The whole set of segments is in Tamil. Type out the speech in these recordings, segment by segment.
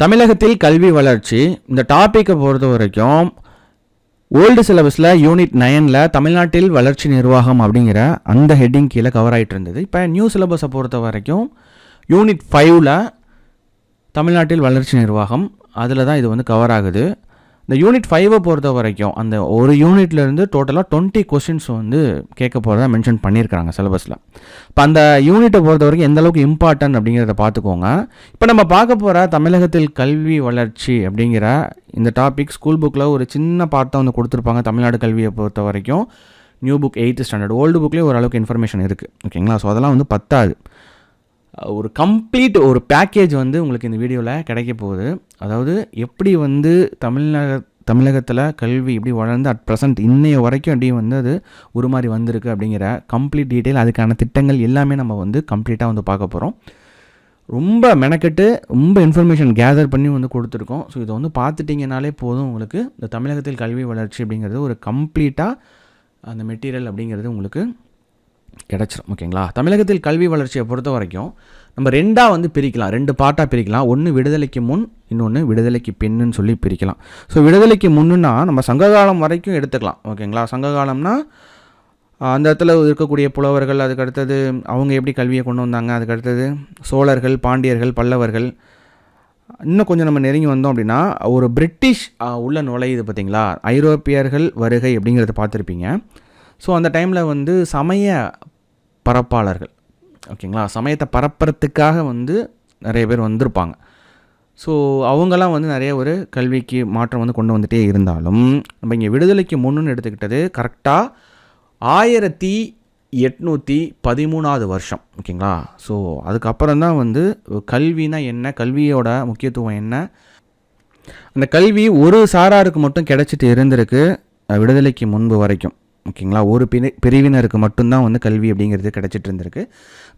தமிழகத்தில் கல்வி வளர்ச்சி இந்த டாப்பிக்கை பொறுத்த வரைக்கும் ஓல்டு சிலபஸில் யூனிட் 9ல் தமிழ்நாட்டில் வளர்ச்சி நிர்வாகம் அப்படிங்கிற அந்த ஹெட்டிங் கீழே கவர் ஆகிட்டு இருந்தது. இப்போ நியூ சிலபஸை பொறுத்த வரைக்கும் யூனிட் 5ல் தமிழ்நாட்டில் வளர்ச்சி நிர்வாகம் அதில் தான் இது வந்து கவர் ஆகுது. இந்த யூனிட் 5 பொறுத்த வரைக்கும் அந்த ஒரு யூனிட்லேருந்து டோட்டலாக 20 கொஸ்டின்ஸ் வந்து கேட்க போகிறதா மென்ஷன் பண்ணியிருக்காங்க சிலபஸில். இப்போ அந்த யூனிட்டை பொறுத்த வரைக்கும் எந்த அளவுக்கு இம்பார்ட்டன்ட் அப்படிங்கிறத பார்த்துக்கோங்க. இப்போ நம்ம பார்க்க போகிற தமிழகத்தில் கல்வி வளர்ச்சி அப்படிங்கிற இந்த டாபிக் ஸ்கூல் புக்கில் ஒரு சின்ன பார்ட் தான் வந்து கொடுத்துருப்பாங்க. தமிழ்நாடு கல்வியை பொறுத்த வரைக்கும் new book 8th standard, old புக்லேயே ஓரளவுக்கு இன்ஃபர்மேஷன் இருக்குது. ஓகேங்களா? ஸோ அதெல்லாம் வந்து பத்தாது. ஒரு கம்ப்ளீட் ஒரு பேக்கேஜ் வந்து உங்களுக்கு இந்த வீடியோவில் கிடைக்க போகுது. அதாவது எப்படி வந்து தமிழகத்தில் கல்வி எப்படி வளர்ந்து அட் ப்ரெசன்ட் இன்னைய வரைக்கும் எப்படி வந்து அது உருமாறி வந்திருக்கு அப்படிங்கிற கம்ப்ளீட் டீட்டெயில், அதுக்கான திட்டங்கள் எல்லாமே நம்ம வந்து கம்ப்ளீட்டாக வந்து பார்க்க போகிறோம். ரொம்ப மெனக்கெட்டு ரொம்ப இன்ஃபர்மேஷன் கேதர் பண்ணி வந்து கொடுத்துருக்கோம். ஸோ இதை வந்து பார்த்துட்டிங்கனாலே போதும், உங்களுக்கு இந்த தமிழகத்தில் கல்வி வளர்ச்சி அப்படிங்கிறது ஒரு கம்ப்ளீட்டாக அந்த மெட்டீரியல் அப்படிங்கிறது உங்களுக்கு கிடச்சிரும். ஓகேங்களா? தமிழகத்தில் கல்வி வளர்ச்சியை பொறுத்த வரைக்கும் நம்ம ரெண்டாக வந்து பிரிக்கலாம், 2 பார்ட்டாக பிரிக்கலாம். ஒன்று விடுதலைக்கு முன், இன்னொன்று விடுதலைக்கு பின்னுன்னு சொல்லி பிரிக்கலாம். ஸோ விடுதலைக்கு முன்னுன்னா நம்ம சங்ககாலம் வரைக்கும் எடுத்துக்கலாம். ஓகேங்களா? சங்ககாலம்னா அந்த இடத்துல இருக்கக்கூடிய புலவர்கள், அதுக்கடுத்தது அவங்க எப்படி கல்வியை கொண்டு வந்தாங்க, அதுக்கடுத்தது சோழர்கள், பாண்டியர்கள், பல்லவர்கள், இன்னும் கொஞ்சம் நம்ம நெருங்கி வந்தோம் அப்படின்னா ஒரு பிரிட்டிஷ் உள்ள நுழையுது பார்த்திங்களா, ஐரோப்பியர்கள் வருகை அப்படிங்கிறத பார்த்துருப்பீங்க. ஸோ அந்த டைமில் வந்து சமய பரப்பாளர்கள், ஓகேங்களா, சமயத்தை பரப்புறதுக்காக வந்து நிறைய பேர் வந்திருப்பாங்க. ஸோ அவங்களாம் வந்து நிறைய ஒரு கல்விக்கு மாற்றம் வந்து கொண்டு வந்துகிட்டே இருந்தாலும் நம்ம இங்கே விடுதலைக்கு முன்னுன்னு எடுத்துக்கிட்டது கரெக்டாக 1813 வருஷம். ஓகேங்களா? ஸோ அதுக்கப்புறம் தான் வந்து கல்வினா என்ன, கல்வியோட முக்கியத்துவம் என்ன, அந்த கல்வி ஒரு சாராருக்கு மட்டும் கிடைச்சிட்டு இருந்திருக்கு விடுதலைக்கு முன்பு வரைக்கும். ஓகேங்களா? ஒரு பிரிவினருக்கு மட்டும்தான் வந்து கல்வி அப்படிங்கிறது கிடைச்சிட்டு இருந்திருக்கு.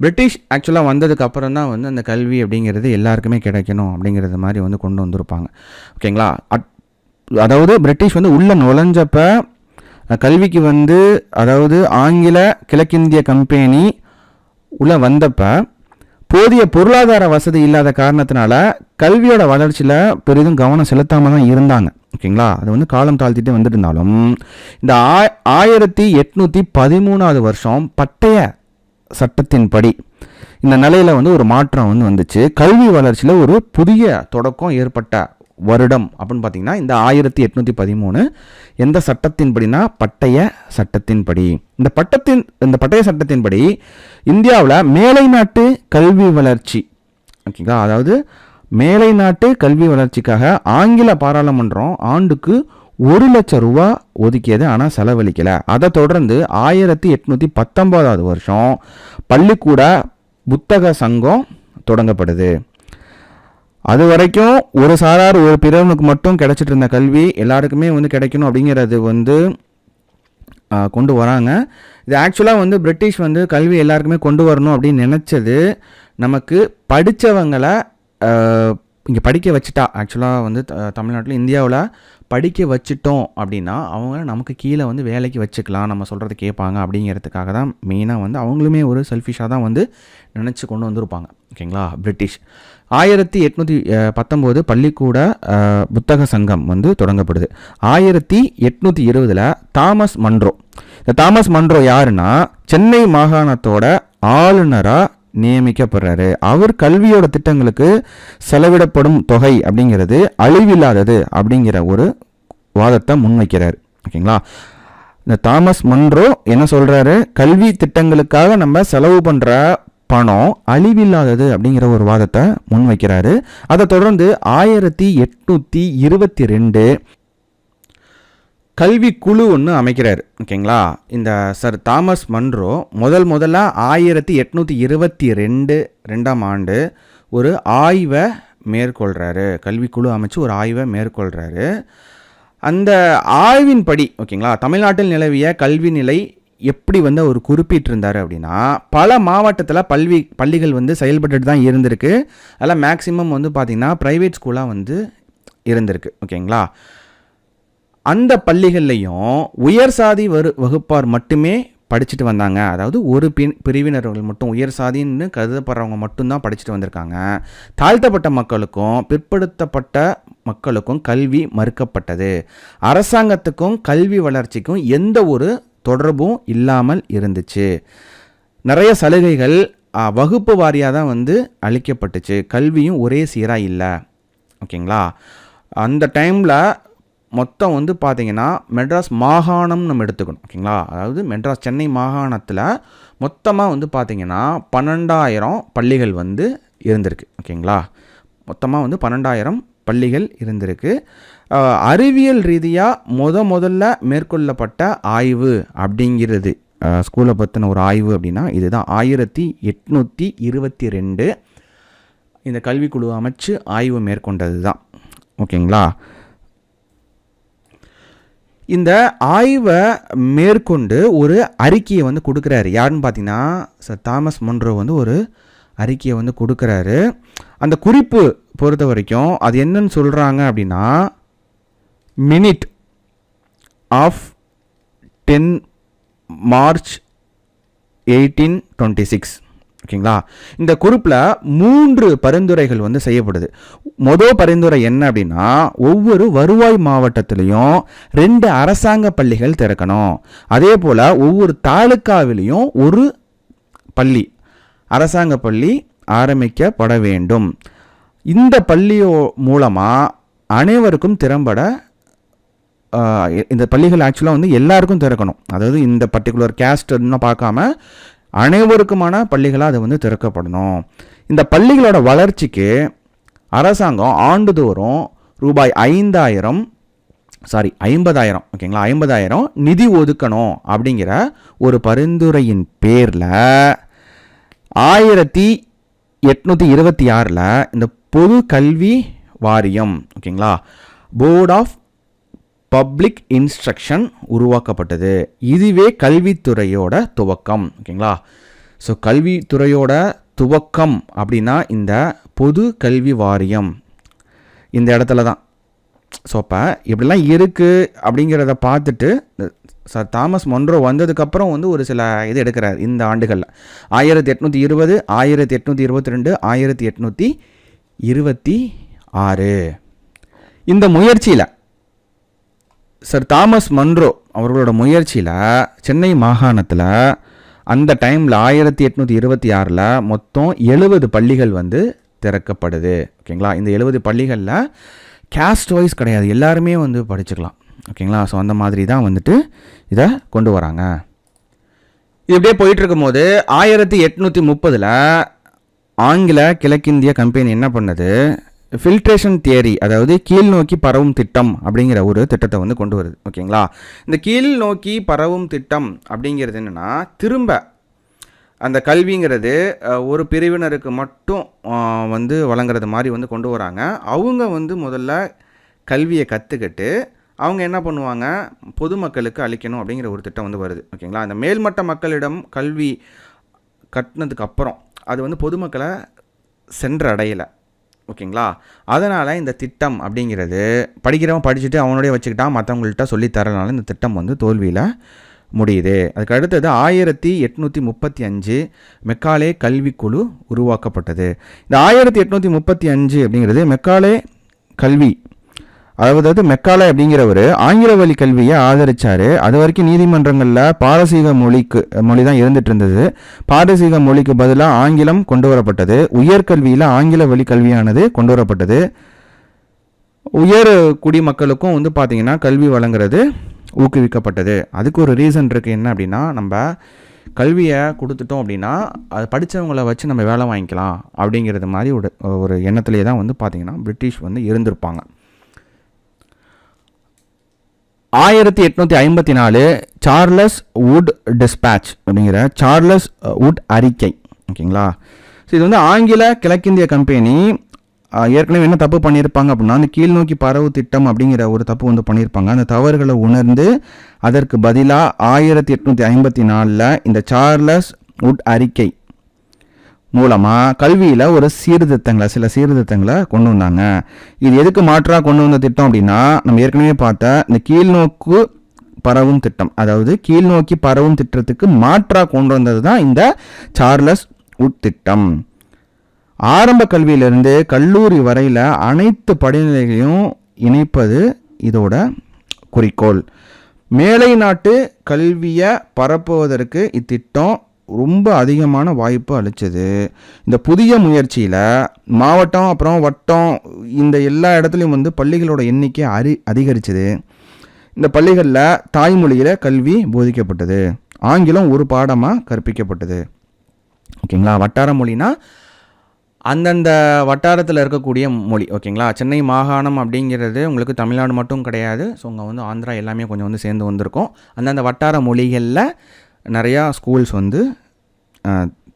பிரிட்டிஷ் ஆக்சுவலாக வந்ததுக்கு அப்புறம் தான் வந்து அந்த கல்வி அப்படிங்கிறது எல்லாருக்குமே கிடைக்கணும் அப்படிங்கிறது மாதிரி வந்து கொண்டு வந்திருப்பாங்க. ஓகேங்களா? அதாவது பிரிட்டிஷ் வந்து உள்ளே நுழைஞ்சப்போ கல்விக்கு வந்து, அதாவது ஆங்கில கிழக்கிந்திய கம்பெனி உள்ளே வந்தப்போ போதிய பொருளாதார வசதி இல்லாத காரணத்தினால கல்வியோட வளர்ச்சியில் பெரிதும் கவனம் செலுத்தாமல் தான் இருந்தாங்க. ஓகேங்களா? அது வந்து காலம் தாழ்த்திட்டு வந்துட்டு இருந்தாலும் இந்த 1813 வருஷம் பட்டய சட்டத்தின்படி இந்த நிலையில் வந்து ஒரு மாற்றம் வந்து வந்துச்சு. கல்வி வளர்ச்சியில் ஒரு புதிய தொடக்கம் ஏற்பட்ட வருடம் அப்படின்னு பார்த்தீங்கன்னா இந்த 1813 எந்த சட்டத்தின்படினா பட்டய சட்டத்தின்படி. இந்த பட்டய சட்டத்தின்படி இந்தியாவில் மேலை நாட்டு கல்வி வளர்ச்சி, ஓகேங்களா, அதாவது மேலை நாட்டு கல்வி வளர்ச்சிக்காக ஆங்கில பாராளுமன்றம் ஆண்டுக்கு 1 லட்சம் ரூபா ஒதுக்கியது, ஆனால் செலவழிக்கலை. அதை தொடர்ந்து 1819 வருஷம் பள்ளிக்கூட புத்தக சங்கம் தொடங்கப்படுது. அது வரைக்கும் ஒரு சாரார் ஒரு பிரிவினருக்கு மட்டும் கிடைச்சிட்டு இருந்த கல்வி எல்லாருக்குமே வந்து கிடைக்கணும் அப்படிங்கிறது வந்து கொண்டு வராங்க. இது ஆக்சுவலாக வந்து பிரிட்டிஷ் வந்து கல்வி எல்லாருக்குமே கொண்டு வரணும் அப்படின்னு நினச்சது, நமக்கு படித்தவங்களை இங்கே படிக்க வச்சுட்டா, ஆக்சுவலாக வந்து தமிழ்நாட்டில் இந்தியாவில் படிக்க வச்சுட்டோம் அப்படின்னா அவங்க நமக்கு கீழே வந்து வேலைக்கு வச்சுக்கலாம், நம்ம சொல்கிறது கேட்பாங்க அப்படிங்கிறதுக்காக தான் மெயினாக வந்து அவங்களுமே ஒரு செல்ஃபிஷாக தான் வந்து நினச்சி கொண்டு வந்திருப்பாங்க. ஓகேங்களா? பிரிட்டிஷ் 1819 பள்ளிக்கூட புத்தக சங்கம் வந்து தொடங்கப்படுது. 1820 தாமஸ் மன்றோ, இந்த தாமஸ் மன்றோ யாருன்னா சென்னை மாகாணத்தோட ஆளுநராக நியமிக்கப்படுறாரு. அவர் கல்வியோட திட்டங்களுக்கு செலவிடப்படும் தொகை அப்படிங்கிறது அழிவில்லாதது அப்படிங்கிற ஒரு வாதத்தை முன்வைக்கிறார். ஓகேங்களா? இந்த தாமஸ் மன்றோ என்ன சொல்றாரு, கல்வி திட்டங்களுக்காக நம்ம செலவு பண்ற பணம் அழிவில்லாதது அப்படிங்கிற ஒரு வாதத்தை முன்வைக்கிறாரு. அதை தொடர்ந்து 1822 கல்வி குழு ஒன்று அமைக்கிறார். ஓகேங்களா? இந்த சர் தாமஸ் மன்றோ முதல்ல 1822 ஆண்டு ஒரு ஆய்வை மேற்கொள்கிறாரு. கல்விக்குழு அமைச்சு ஒரு ஆய்வை மேற்கொள்கிறாரு. அந்த ஆய்வின்படி, ஓகேங்களா, தமிழ்நாட்டில் நிலவிய கல்வி நிலை எப்படி வந்து அவர் குறிப்பிட்டிருந்தார் அப்படின்னா, பல மாவட்டத்தில் பள்ளிகள் வந்து செயல்பட்டு தான் இருந்திருக்கு. அதில் மேக்சிமம் வந்து பார்த்திங்கன்னா ப்ரைவேட் ஸ்கூலாக வந்து இருந்திருக்கு. ஓகேங்களா? அந்த பள்ளிகள்லையும் உயர் சாதி வகுப்பார் மட்டுமே படிச்சுட்டு வந்தாங்க. அதாவது ஒரு பிரிவினர்கள் மட்டும், உயர் சாதின்னு கருதப்படுறவங்க மட்டும்தான் படிச்சுட்டு வந்திருக்காங்க. தாழ்த்தப்பட்ட மக்களுக்கும் பிற்படுத்தப்பட்ட மக்களுக்கும் கல்வி மறுக்கப்பட்டது. அரசாங்கத்துக்கும் கல்வி வளர்ச்சிக்கும் எந்த ஒரு தொடர்பும் இல்லாமல் இருந்துச்சு. நிறைய சலுகைகள் வகுப்பு வாரியாக தான் வந்து அளிக்கப்பட்டுச்சு. கல்வியும் ஒரே சீராக இல்லை. ஓகேங்களா? அந்த டைமில் மொத்தம் வந்து பார்த்திங்கன்னா மெட்ராஸ் மாகாணம் நம்ம எடுத்துக்கணும். ஓகேங்களா? அதாவது மெட்ராஸ் சென்னை மாகாணத்தில் மொத்தமாக வந்து பார்த்திங்கன்னா 12,000 பள்ளிகள் வந்து இருந்திருக்கு. ஓகேங்களா? மொத்தமாக வந்து 12,000 பள்ளிகள் இருந்திருக்கு. அறிவியல் ரீதியாக முதல்ல மேற்கொள்ளப்பட்ட ஆய்வு அப்படிங்கிறது, ஸ்கூலை பற்றின ஒரு ஆய்வு அப்படின்னா இதுதான். 1822 இந்த கல்விக்குழு அமைச்சு ஆய்வு மேற்கொண்டது தான். ஓகேங்களா? இந்த ஆய்வை மேற்கொண்டு ஒரு அறிக்கையை வந்து கொடுக்குறாரு. யாருன்னு பார்த்தீங்கன்னா சர் தாமஸ் மொன்ரோ வந்து ஒரு அறிக்கையை வந்து கொடுக்குறாரு. அந்த குறிப்பு பொறுத்த வரைக்கும் அது என்னன்னு சொல்கிறாங்க அப்படின்னா, மினிட் ஆஃப் 10 மார்ச் 1826. ஓகேங்களா? இந்த குறிப்பில் 3 பரிந்துரைகள் வந்து செய்யப்படுது. மொதல் பரிந்துரை என்ன அப்படின்னா, ஒவ்வொரு வருவாய் மாவட்டத்திலையும் 2 அரசாங்க பள்ளிகள் திறக்கணும். அதே போல் ஒவ்வொரு தாலுக்காவிலையும் ஒரு பள்ளி, அரசாங்க பள்ளி ஆரம்பிக்கப்பட வேண்டும். இந்த பள்ளியோ மூலமாக அனைவருக்கும் திறம்பட, இந்த பள்ளிகள் ஆக்சுவலாக வந்து எல்லாருக்கும் திறக்கணும். அதாவது இந்த பர்டிகுலர் கேஸ்ட்னு பார்க்காம அனைவருக்குமான பள்ளிகளாக அது வந்து திறக்கப்படணும். இந்த பள்ளிகளோட வளர்ச்சிக்கு அரசாங்கம் ஆண்டுதோறும் ரூபாய் 50,000 ஓகேங்களா, 50,000 நிதி ஒதுக்கணும் அப்படிங்கிற ஒரு பரிந்துரையின் பேரில் 1826 இந்த பொது கல்வி வாரியம், ஓகேங்களா, போர்ட் ஆஃப் பப்ளிக் இன்ஸ்ட்ரக்ஷன் உருவாக்கப்பட்டது. இதுவே கல்வித்துறையோட துவக்கம். ஓகேங்களா? ஸோ கல்வித்துறையோட துவக்கம் அப்படின்னா இந்த பொது கல்வி வாரியம் இந்த இடத்துல தான். ஸோ அப்போ இப்படிலாம் இருக்குது அப்படிங்கிறத பார்த்துட்டு சார் தாமஸ் மொன்ரோ வந்ததுக்கப்புறம் வந்து ஒரு சில இது எடுக்கிறார். இந்த ஆண்டுகளில் 1820, 1822, 1826 இந்த முயற்சியில் சார் தாமஸ் மொன்ரோ அவர்களோட முயற்சியில் சென்னை மாகாணத்தில் அந்த டைமில் 1826 மொத்தம் 70 பள்ளிகள் வந்து திறக்கப்படுது. ஓகேங்களா? இந்த 70 பள்ளிகளில் கேஸ்ட் வைஸ் கிடையாது, எல்லாருமே வந்து படிச்சுக்கலாம். ஓகேங்களா? ஸோ அந்த மாதிரி தான் வந்துட்டு இதை கொண்டு வராங்க. இது இப்படியே போயிட்டுருக்கும் போது 1830 ஆங்கில கிழக்கிந்திய கம்பெனி என்ன பண்ணுது, ஃபில்ட்ரேஷன் தியரி, அதாவது கீழ் நோக்கி பரவும் திட்டம் அப்படிங்கிற ஒரு திட்டத்தை வந்து கொண்டு வருது. ஓகேங்களா? இந்த கீழ் நோக்கி பரவும் திட்டம் அப்படிங்கிறது என்னென்னா, திரும்ப அந்த கல்விங்கிறது ஒரு பிரிவினருக்கு மட்டும் வந்து வழங்குறது மாதிரி வந்து கொண்டு வராங்க. அவங்க வந்து முதல்ல கல்வியை கற்றுக்கிட்டு அவங்க என்ன பண்ணுவாங்க, பொதுமக்களுக்கு அளிக்கணும் அப்படிங்கிற ஒரு திட்டம் வந்து வருது. ஓகேங்களா? அந்த மேல்மட்ட மக்களிடம் கல்வி கட்டினதுக்கு அப்புறம் அது வந்து பொதுமக்களை சென்றடையலை. ஓகேங்களா? அதனால் இந்த திட்டம் அப்படிங்கிறது படிக்கிறவன் படிச்சுட்டு அவனோடய வச்சுக்கிட்டான், மற்றவங்கள்ட்ட சொல்லித்தரனால இந்த திட்டம் வந்து தோல்வியில் முடியுது. அதுக்கு அடுத்தது 1835 மெக்காலே கல்விக்குழு உருவாக்கப்பட்டது. இந்த 1835 அப்படிங்கிறது மெக்காலே கல்வி, அதாவது மெக்காலே அப்படிங்கிறவர் ஆங்கில வழி கல்வியை ஆதரித்தார். அது வரைக்கும் நீதிமன்றங்களில் பாரசீக மொழி தான் இருந்துகிட்டு இருந்தது. பாரசீக மொழிக்கு பதிலாக ஆங்கிலம் கொண்டு வரப்பட்டது. உயர்கல்வியில் ஆங்கில வழி கல்வியானது கொண்டு வரப்பட்டது. உயர் குடிமக்களுக்கும் வந்து பார்த்திங்கன்னா கல்வி வழங்குறது ஊக்குவிக்கப்பட்டது. அதுக்கு ஒரு ரீசன் இருக்குது. என்ன அப்படின்னா, நம்ம கல்வியை கொடுத்துட்டோம் அப்படின்னா அது படித்தவங்களை வச்சு நம்ம வேலை வாங்கிக்கலாம் அப்படிங்கிறது மாதிரி ஒரு எண்ணத்துலேயே தான் வந்து பார்த்திங்கன்னா பிரிட்டிஷ் வந்து இருந்திருப்பாங்க. 1854 சார்லஸ் வுட் டிஸ்பேட்ச் அப்படிங்கிற சார்லஸ் வுட் அறிக்கை. ஓகேங்களா? ஸோ இது வந்து ஆங்கில கிழக்கிந்திய கம்பெனி ஏற்கனவே என்ன தப்பு பண்ணியிருப்பாங்க அப்படின்னா, அந்த கீழ் நோக்கி பரவு திட்டம் அப்படிங்கிற ஒரு தப்பு வந்து பண்ணியிருப்பாங்க. அந்த தவறுகளை உணர்ந்து அதற்கு பதிலாக 1854 இந்த சார்லஸ் வுட் அறிக்கை மூலமாக கல்வியில் ஒரு சில சீர்திருத்தங்களை கொண்டு வந்தாங்க. இது எதுக்கு மாற்றாக கொண்டு வந்த திட்டம் அப்படின்னா, நம்ம ஏற்கனவே பார்த்த இந்த கீழ்நோக்கு பரவும் திட்டம், அதாவது கீழ் நோக்கி பரவும் திட்டத்துக்கு மாற்றாக கொண்டு வந்தது தான் இந்த சார்லஸ் வுட் திட்டம். ஆரம்ப கல்வியிலிருந்து கல்லூரி வரையில் அனைத்து படிநிலைகளையும் இணைப்பது இதோட குறிக்கோள். மேலை நாட்டு கல்வியை பரப்புவதற்கு இத்திட்டம் ரொம்ப அதிகமான வாய்ப்பு அளித்தது. இந்த புதிய முயற்சியில் மாவட்டம் அப்புறம் வட்டம் இந்த எல்லா இடத்துலையும் வந்து பள்ளிகளோட எண்ணிக்கை அதிகரிச்சது. இந்த பள்ளிகளில் தாய்மொழியில் கல்வி போதிக்கப்பட்டது, ஆங்கிலம் ஒரு பாடமாக கற்பிக்கப்பட்டது. ஓகேங்களா. வட்டார மொழினா அந்தந்த வட்டாரத்தில் இருக்கக்கூடிய மொழி. ஓகேங்களா. சென்னை மாகாணம் அப்படிங்கிறது உங்களுக்கு தமிழ்நாடு மட்டும் கிடையாது. ஸோ அங்கே வந்து ஆந்திரா எல்லாமே கொஞ்சம் வந்து சேர்ந்து வந்திருக்கும். அந்தந்த வட்டார மொழிகளில் நிறையா ஸ்கூல்ஸ் வந்து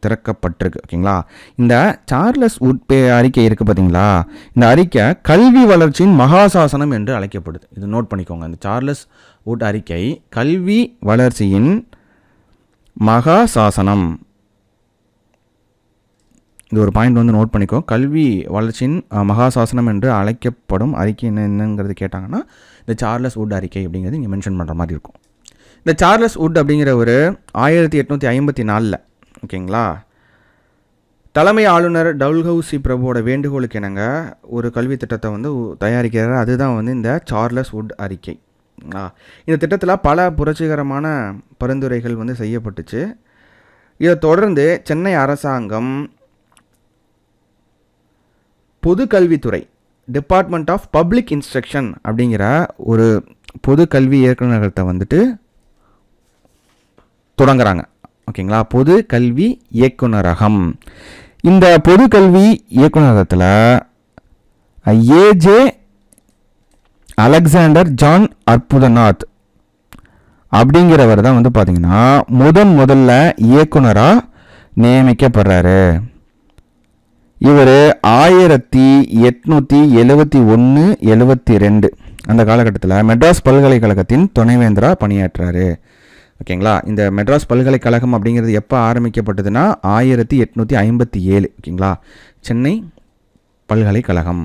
திறக்கப்பட்டிருக்கு. ஓகேங்களா. இந்த சார்லஸ் வுட் அறிக்கை இருக்குது பார்த்தீங்களா, இந்த அறிக்கை கல்வி வளர்ச்சியின் மகாசாசனம் என்று அழைக்கப்படுது. இது நோட் பண்ணிக்கோங்க. இந்த சார்லஸ் வுட் அறிக்கை கல்வி வளர்ச்சியின் மகாசாசனம். இது ஒரு பாயிண்ட் வந்து நோட் பண்ணிக்கோ. கல்வி வளர்ச்சியின் மகாசாசனம் என்று அழைக்கப்படும் அறிக்கை என்னங்கிறது கேட்டாங்கன்னா இந்த சார்லஸ் வுட் அறிக்கை அப்படிங்கிறது இங்கே மென்ஷன் பண்ணுற மாதிரி இருக்கும். இந்த சார்லஸ் வுட் அப்படிங்கிற ஒரு 1854 ஓகேங்களா தலைமை ஆளுநர் டல்ஹவுசி பிரபுவோட வேண்டுகோளுக்கு இணங்க ஒரு கல்வி திட்டத்தை வந்து தயாரிக்கிறார். அதுதான் வந்து இந்த சார்லஸ் வுட் அறிக்கை. இந்த திட்டத்தில் பல புரட்சிகரமான பரிந்துரைகள் வந்து செய்யப்பட்டுச்சு. இதை தொடர்ந்து சென்னை அரசாங்கம் பொது கல்வித்துறை டிபார்ட்மெண்ட் ஆஃப் பப்ளிக் இன்ஸ்ட்ரக்ஷன் அப்படிங்கிற ஒரு பொது கல்வி இயக்குநரகத்தை வந்துட்டு தொடங்குறாங்க. ஓகேங்களா. பொது கல்வி இயக்குநரகம். இந்த பொது கல்வி இயக்குநரகத்தில் ஏஜே அலெக்சாண்டர் ஜான் அற்புதநாத் அப்படிங்கிறவர் தான் வந்து பார்த்தீங்கன்னா முதல்ல இயக்குனராக நியமிக்கப்படுறாரு. இவர் 1871-72 அந்த காலகட்டத்தில் மெட்ராஸ் பல்கலைக்கழகத்தின் துணைவேந்தராக பணியாற்றுறாரு. ஓகேங்களா. இந்த மெட்ராஸ் பல்கலைக்கழகம் அப்படிங்கிறது எப்போ ஆரம்பிக்கப்பட்டதுன்னா 1857. ஓகேங்களா. சென்னை பல்கலைக்கழகம்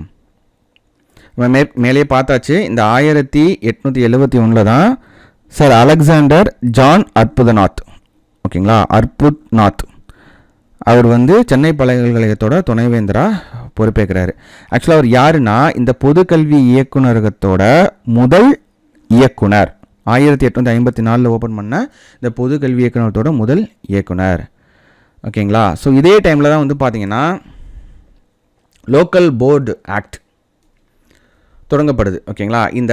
மேலே பார்த்தாச்சு. இந்த 1871 தான் சார் அலெக்சாண்டர் ஜான் அற்புதநாத். ஓகேங்களா. அற்புத்நாத் அவர் வந்து சென்னை பல்கலைக்கழகத்தோட துணைவேந்தராக பொறுப்பேற்கிறாரு. ஆக்சுவலாக அவர் யாருன்னா இந்த பொது கல்வி இயக்குநரகத்தோட முதல் இயக்குனர். 1854 ஓப்பன் பண்ண இந்த பொது கல்வி இயக்குநரகத்தோட முதல் இயக்குனர். ஓகேங்களா. ஸோ இதே டைமில் தான் வந்து பார்த்தீங்கன்னா லோக்கல் போர்டு ஆக்ட் தொடங்கப்படுது. ஓகேங்களா. இந்த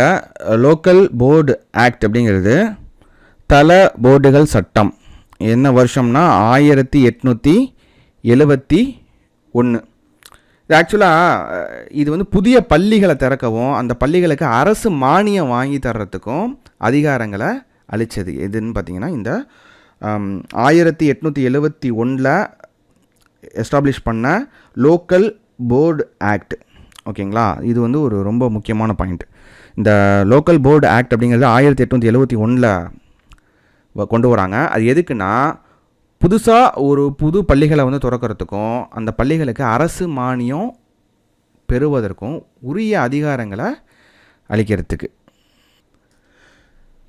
லோக்கல் போர்டு ஆக்ட் அப்படிங்கிறது தல போர்டுகள் சட்டம் என்ன வருஷம்னா 1871. இது ஆக்சுவலாக இது வந்து புதிய பள்ளிகளை திறக்கவும் அந்த பள்ளிகளுக்கு அரசு மானியம் வாங்கி தர்றதுக்கும் அதிகாரங்களை அளித்தது. எதுன்னு பார்த்தீங்கன்னா இந்த 1871 எஸ்டாப்ளிஷ் பண்ண லோக்கல் போர்டு ஆக்ட். ஓகேங்களா. இது வந்து ஒரு ரொம்ப முக்கியமான பாயிண்ட். இந்த லோக்கல் போர்டு ஆக்ட் அப்படிங்கிறது 1871 கொண்டு வராங்க. அது எதுக்குன்னா புதுசாக ஒரு புது பள்ளிகளை வந்து திறக்கிறதுக்கும் அந்த பள்ளிகளுக்கு அரசு மானியம் பெறுவதற்கும் உரிய அதிகாரங்களை அளிக்கிறதுக்கு.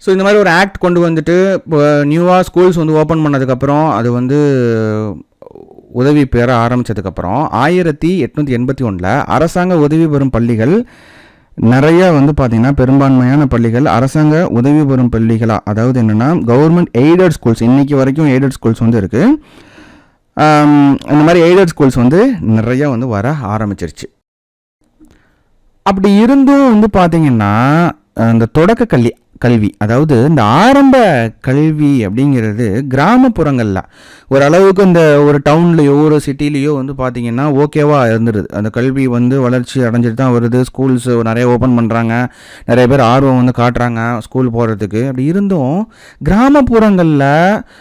ஸோ இந்த மாதிரி ஒரு ஆக்ட் கொண்டு வந்துட்டு இப்போ நியூவாக ஸ்கூல்ஸ் வந்து ஓப்பன் பண்ணதுக்கப்புறம் அது வந்து உதவி பெற ஆரம்பித்ததுக்கப்புறம் 1881 அரசாங்க உதவி பெறும் பள்ளிகள் நிறைய வந்து பார்த்திங்கன்னா பெரும்பான்மையான பள்ளிகள் அரசாங்க உதவி பெறும் பள்ளிகளாக, அதாவது என்னென்னா கவர்மெண்ட் எய்டட் ஸ்கூல்ஸ், இன்றைக்கி வரைக்கும் எய்டட் ஸ்கூல்ஸ் வந்து இருக்குது. இந்த மாதிரி எய்டட் ஸ்கூல்ஸ் வந்து நிறையா வந்து வர ஆரம்பிச்சிருச்சு. அப்படி இருந்தும் வந்து பார்த்திங்கன்னா இந்த தொடக்க கல்வி அதாவது இந்த ஆரம்ப கல்வி அப்படிங்கிறது கிராமப்புறங்களில் ஓரளவுக்கு இந்த ஒரு டவுன்லேயோ ஒரு சிட்டிலேயோ வந்து பார்த்திங்கன்னா ஓகேவாக இருந்துருது. அந்த கல்வி வந்து வளர்ச்சி அடைஞ்சிட்டு தான் வருது. ஸ்கூல்ஸ் நிறைய ஓப்பன் பண்ணுறாங்க, நிறைய பேர் ஆர்வம் வந்து காட்டுறாங்க ஸ்கூல் போகிறதுக்கு. அப்படி இருந்தும் கிராமப்புறங்களில்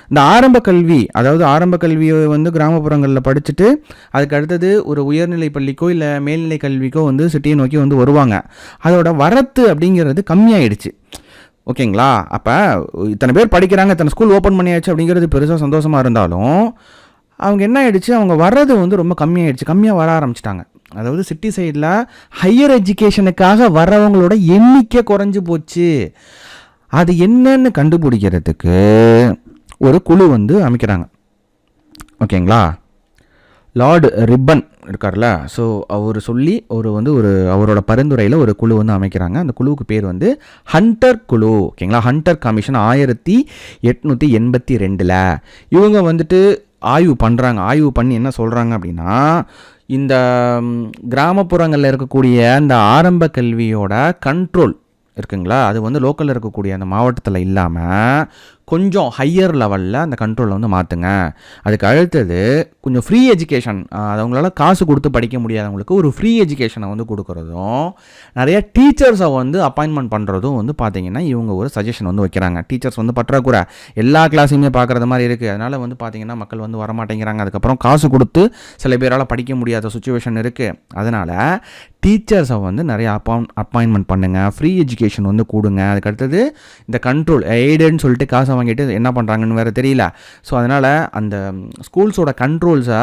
இந்த ஆரம்ப கல்வி, அதாவது ஆரம்ப கல்வியை வந்து கிராமப்புறங்களில் படிச்சுட்டு அதுக்கு அடுத்தது ஒரு உயர்நிலை பள்ளிக்கோ இல்லை மேல்நிலை கல்விக்கோ வந்து சிட்டியை நோக்கி வந்து வருவாங்க. அதோட வரத்து அப்படிங்கிறது கம்மியாயிடுச்சு. ஓகேங்களா. அப்போ இத்தனை பேர் படிக்கிறாங்க, இத்தனை ஸ்கூல் ஓப்பன் பண்ணியாச்சு அப்படிங்கிறது பெருசாக சந்தோஷமாக இருந்தாலும் அவங்க என்ன ஆகிடுச்சு, அவங்க வர்றது வந்து ரொம்ப கம்மியாக வர ஆரம்பிச்சிட்டாங்க. அதாவது சிட்டி சைடில் ஹையர் எஜுகேஷனுக்காக வர்றவங்களோட எண்ணிக்கை குறைஞ்சி போச்சு. அது என்னன்னு கண்டுபிடிக்கிறதுக்கு ஒரு குழு வந்து அமைக்கிறாங்க. ஓகேங்களா? லார்டு ரிப்பன் இருக்கார்ல, ஸோ அவர் சொல்லி அவரோட பரிந்துரையில் ஒரு குழு வந்து அமைக்கிறாங்க. அந்த குழுவுக்கு பேர் வந்து ஹண்டர் குழு. ஓகேங்களா? Hunter commission 1882. இவங்க வந்துட்டு ஆய்வு பண்ணுறாங்க. ஆய்வு பண்ணி என்ன சொல்கிறாங்க அப்படின்னா, இந்த கிராமப்புறங்களில் இருக்கக்கூடிய அந்த ஆரம்ப கல்வியோட கண்ட்ரோல் இருக்குங்களா, அது வந்து லோக்கலில் இருக்கக்கூடிய அந்த மாவட்டத்தில் இல்லாமல் கொஞ்சம் ஹையர் லெவலில் அந்த கண்ட்ரோலை வந்து மாற்றுங்க. அதுக்கு அடுத்தது கொஞ்சம் ஃப்ரீ எஜுகேஷன், அது அவங்களால காசு கொடுத்து படிக்க முடியாதவங்களுக்கு ஒரு ஃப்ரீ எஜுகேஷனை வந்து கொடுக்குறதும், நிறைய டீச்சர்ஸை வந்து அப்பாயின்மெண்ட் பண்ணுறதும் வந்து பார்த்திங்கன்னா இவங்க ஒரு சஜஷன் வந்து வைக்கிறாங்க. டீச்சர்ஸ் வந்து பற்றாக்குறை, எல்லா கிளாஸையுமே பார்க்குறது மாதிரி இருக்குது. அதனால் வந்து பார்த்திங்கன்னா மக்கள் வந்து வரமாட்டேங்கிறாங்க. அதுக்கப்புறம் காசு கொடுத்து சில பேரால் படிக்க முடியாத சுச்சுவேஷன் இருக்குது. அதனால் டீச்சர்ஸை வந்து நிறைய அப்பாயின்மெண்ட் பண்ணுங்கள், ஃப்ரீ எஜுகேஷன் வந்து கொடுங்க. அதுக்கடுத்தது இந்த கண்ட்ரோல் எய்டுன்னு சொல்லிட்டு காசை வாங்கிட்டு என்ன பண்ணுறாங்கன்னு வேறு தெரியல. ஸோ அதனால் அந்த ஸ்கூல்ஸோட கண்ட்ரோல்ஸை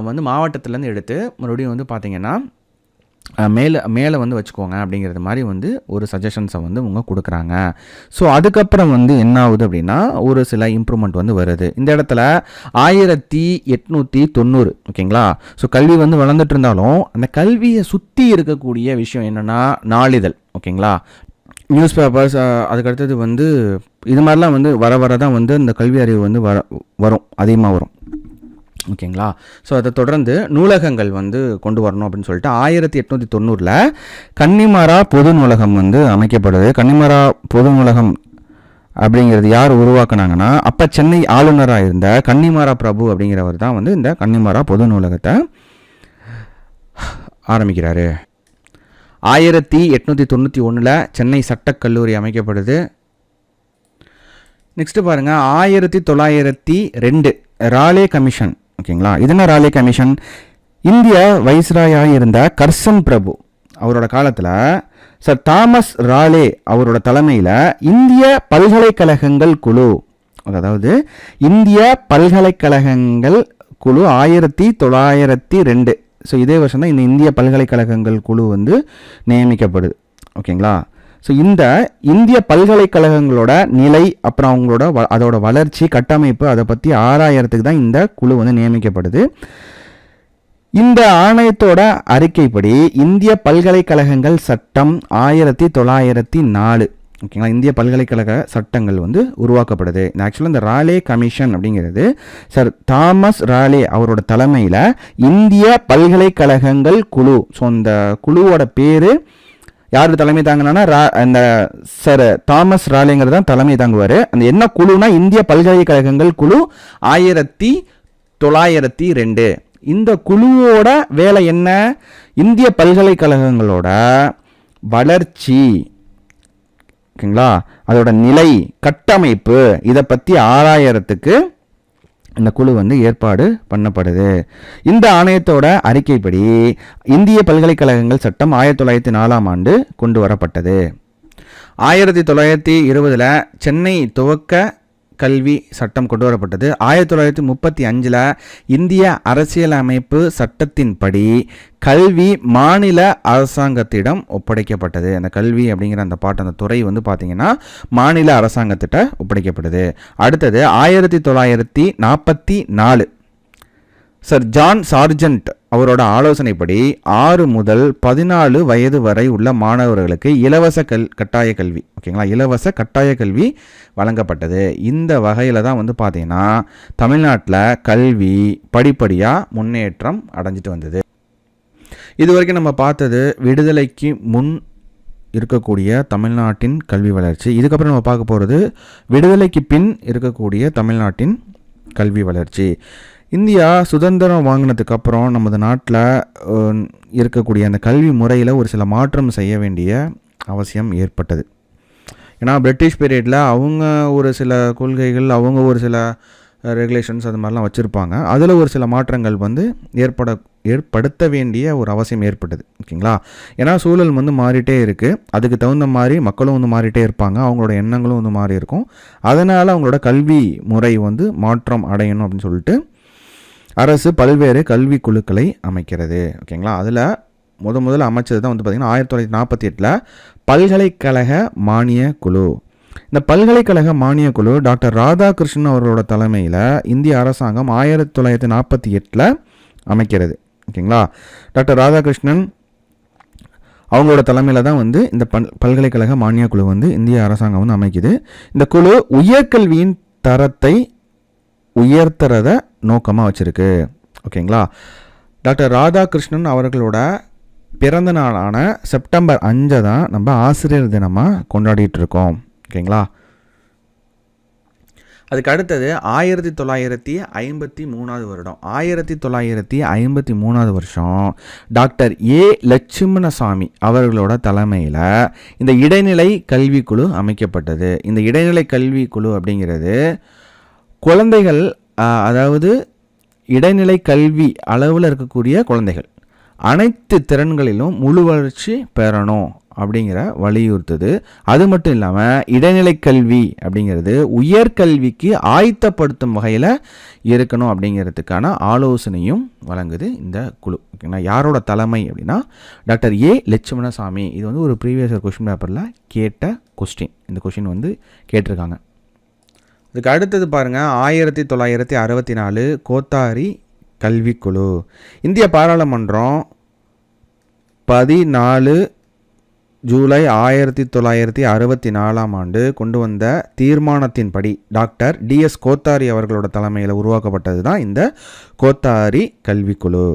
வந்து மாவட்டத்துலேருந்து எடுத்து மறுபடியும் வந்து பார்த்திங்கன்னா மேலே வந்து வச்சுக்கோங்க அப்படிங்கிறது மாதிரி வந்து ஒரு சஜஷன்ஸை வந்து இவங்க கொடுக்குறாங்க. ஸோ அதுக்கப்புறம் வந்து என்ன ஆகுது அப்படின்னா ஒரு சில இம்ப்ரூவ்மெண்ட் வந்து வருது. இந்த இடத்துல 1890. ஓகேங்களா? ஸோ கல்வி வந்து வளர்ந்துட்டு இருந்தாலும் அந்த கல்வியை சுற்றி இருக்கக்கூடிய விஷயம் என்னென்னா நாளிதழ். ஓகேங்களா? நியூஸ் பேப்பர்ஸ், அதுக்கடுத்தது வந்து இது மாதிரிலாம் வந்து வர தான் வந்து இந்த கல்வி அறிவு வந்து வரும், அதிகமாக வரும். ஓகேங்களா? ஸோ அதை தொடர்ந்து நூலகங்கள் வந்து கொண்டு வரணும் அப்படின்னு சொல்லிட்டு 1890 கன்னிமாரா பொது நூலகம் வந்து அமைக்கப்படுது. கன்னிமாரா பொது நூலகம் அப்படிங்கிறது யார் உருவாக்குனாங்கன்னா, அப்போ சென்னை ஆளுநராக இருந்த கன்னிமாரா பிரபு அப்படிங்கிறவர் தான் வந்து இந்த கன்னிமாரா பொது நூலகத்தை ஆரம்பிக்கிறாரு. 1891 சென்னை சட்டக்கல்லூரி அமைக்கப்படுது. நெக்ஸ்ட்டு பாருங்கள், 1902 ராலே கமிஷன். ஓகேங்களா? இது என்ன ராலே கமிஷன்? இந்திய வைஸ்ராயாக இருந்த கர்சன் பிரபு அவரோட காலத்தில் சர் தாமஸ் ராலே அவரோட தலைமையில் இந்திய பல்கலைக்கழகங்கள் குழு, அதாவது இந்திய பல்கலைக்கழகங்கள் குழு 1902. ஸோ இதே வருஷம் தான் இந்த இந்திய பல்கலைக்கழகங்கள் குழு வந்து நியமிக்கப்படுது. ஓகேங்களா? ஸோ இந்த இந்திய பல்கலைக்கழகங்களோட நிலை, அப்புறம் அவங்களோட அதோட வளர்ச்சி, கட்டமைப்பு, அதை பற்றி ஆராயறதுக்கு தான் இந்த குழு வந்து நியமிக்கப்படுது. இந்த ஆணையத்தோட அறிக்கைப்படி இந்திய பல்கலைக்கழகங்கள் சட்டம் 1904. ஓகேங்களா? இந்திய பல்கலைக்கழக சட்டங்கள் வந்து உருவாக்கப்படுது. ஆக்சுவலாக இந்த ராலே கமிஷன் அப்படிங்கிறது சர் தாமஸ் ராலே அவரோட தலைமையில் இந்திய பல்கலைக்கழகங்கள் குழு. ஸோ இந்த குழுவோட பேர் யார் தலைமை தாங்கினா அந்த சர் தாமஸ் ராலேங்கிறது தான் தலைமை தாங்குவார். அந்த என்ன குழுனா இந்திய பல்கலைக்கழகங்கள் குழு 1902. இந்த குழுவோட வேலை என்ன? இந்திய பல்கலைக்கழகங்களோட வளர்ச்சி, ஓகேங்களா, அதோட நிலை, கட்டமைப்பு, இதை பற்றி ஆராயறதுக்கு இந்த குழு வந்து ஏற்பாடு பண்ணப்படுது. இந்த ஆணையத்தோட அறிக்கைப்படி இந்திய பல்கலைக்கழகங்கள் சட்டம் 1904 கொண்டு வரப்பட்டது. 1920 சென்னை துவக்க கல்வி சட்டம் கொண்டு வரப்பட்டது. 1935 இந்திய அரசியலமைப்பு சட்டத்தின்படி கல்வி மாநில அரசாங்கத்திடம் ஒப்படைக்கப்பட்டது. அந்த கல்வி அப்படிங்கிற அந்த அந்த துறை வந்து பார்த்தீங்கன்னா மாநில அரசாங்கத்திட்ட ஒப்படைக்கப்படுது. அடுத்தது 1944 சர் ஜான் சார்ஜன்ட் அவரோட ஆலோசனைப்படி 6 முதல் 14 வயது வரை உள்ள மாணவர்களுக்கு இலவச கட்டாய கல்வி, ஓகேங்களா, இலவச கட்டாய கல்வி வழங்கப்பட்டது. இந்த வகையில் தான் வந்து பார்த்தீங்கன்னா தமிழ்நாட்டில் கல்வி படிப்படியாக முன்னேற்றம் அடைஞ்சிட்டு வந்தது. இது வரைக்கும் நம்ம பார்த்தது விடுதலைக்கு முன் இருக்கக்கூடிய தமிழ்நாட்டின் கல்வி வளர்ச்சி. இதுக்கப்புறம் நம்ம பார்க்க போகிறது விடுதலைக்கு பின் இருக்கக்கூடிய தமிழ்நாட்டின் கல்வி வளர்ச்சி. இந்தியா சுதந்திரம் வாங்கினதுக்கு அப்புறம் நமது நாட்டில் இருக்கக்கூடிய அந்த கல்வி முறையில் ஒரு சில மாற்றம் செய்ய வேண்டிய அவசியம் ஏற்பட்டது. ஏன்னா பிரிட்டிஷ் பீரியடில் அவங்க ஒரு சில கொள்கைகள், அவங்க ஒரு சில ரெகுலேஷன்ஸ் அது மாதிரிலாம் வச்சுருப்பாங்க. அதில் ஒரு சில மாற்றங்கள் வந்து ஏற்படுத்த வேண்டிய ஒரு அவசியம் ஏற்பட்டது. ஓகேங்களா? ஏன்னா சூழல் வந்து மாறிட்டே இருக்குது. அதுக்கு தகுந்த மாதிரி மக்களும் வந்து மாறிட்டே இருப்பாங்க, அவங்களோட எண்ணங்களும் வந்து மாறி இருக்கும். அதனால் அவங்களோட கல்வி முறை வந்து மாற்றம் அடையணும் அப்படின்னு சொல்லிட்டு அரசு பல்வேறு கல்வி குழுக்களை அமைக்கிறது. ஓகேங்களா? அதில் முதல்ல அமைச்சது தான் வந்து பார்த்திங்கன்னா 1948 பல்கலைக்கழக மானிய குழு. இந்த பல்கலைக்கழக மானியக் குழு டாக்டர் ராதாகிருஷ்ணன் அவர்களோட தலைமையில் இந்திய அரசாங்கம் 1948 அமைக்கிறது. ஓகேங்களா. டாக்டர் ராதாகிருஷ்ணன் அவங்களோட தலைமையில் தான் வந்து இந்த பல்கலைக்கழக மானியக் குழு வந்து இந்திய அரசாங்கம் வந்து அமைக்குது. இந்த குழு உயர்கல்வியின் தரத்தை உயர்த்துறத நோக்கமாக வச்சுருக்கு. ஓகேங்களா. டாக்டர் ராதாகிருஷ்ணன் அவர்களோட பிறந்த நாளான செப்டம்பர் 5 தான் நம்ம ஆசிரியர் தினமாக கொண்டாடிட்டு இருக்கோம். ஓகேங்களா. அதுக்கு அடுத்தது 1953 வருடம். 1953 வருஷம் டாக்டர் ஏ லட்சுமணசாமி அவர்களோட தலைமையில் இந்த இடைநிலை கல்விக்குழு அமைக்கப்பட்டது. இந்த இடைநிலை கல்விக்குழு அப்படிங்கிறது குழந்தைகள், அதாவது இடைநிலை கல்வி அளவில் இருக்கக்கூடிய குழந்தைகள் அனைத்து திறன்களிலும் முழு வளர்ச்சி பெறணும் அப்படிங்கிற வலியுறுத்துது. அது மட்டும் இல்லாமல் இடைநிலை கல்வி அப்படிங்கிறது உயர்கல்விக்கு ஆயத்தப்படுத்தும் வகையில் இருக்கணும் அப்படிங்கிறதுக்கான ஆலோசனையும் வழங்குது இந்த குழு. ஓகேங்களா. யாரோட தலைமை அப்படின்னா டாக்டர் ஏ லட்சுமணசாமி. இது வந்து ஒரு ப்ரீவியஸ் கொஸ்டின் பேப்பரில் கேட்ட கொஸ்டின். இந்த கொஸ்டின் வந்து கேட்டிருக்காங்க. இதுக்கு அடுத்தது பாருங்கள், 1964 கோத்தாரி கல்விக்குழு. இந்திய பாராளுமன்றம் 14 ஜூலை 1964 கொண்டு வந்த தீர்மானத்தின்படி டாக்டர் டிஎஸ் கோத்தாரி அவர்களோட தலைமையில் உருவாக்கப்பட்டது தான் இந்த கோத்தாரி கல்விக்குழு.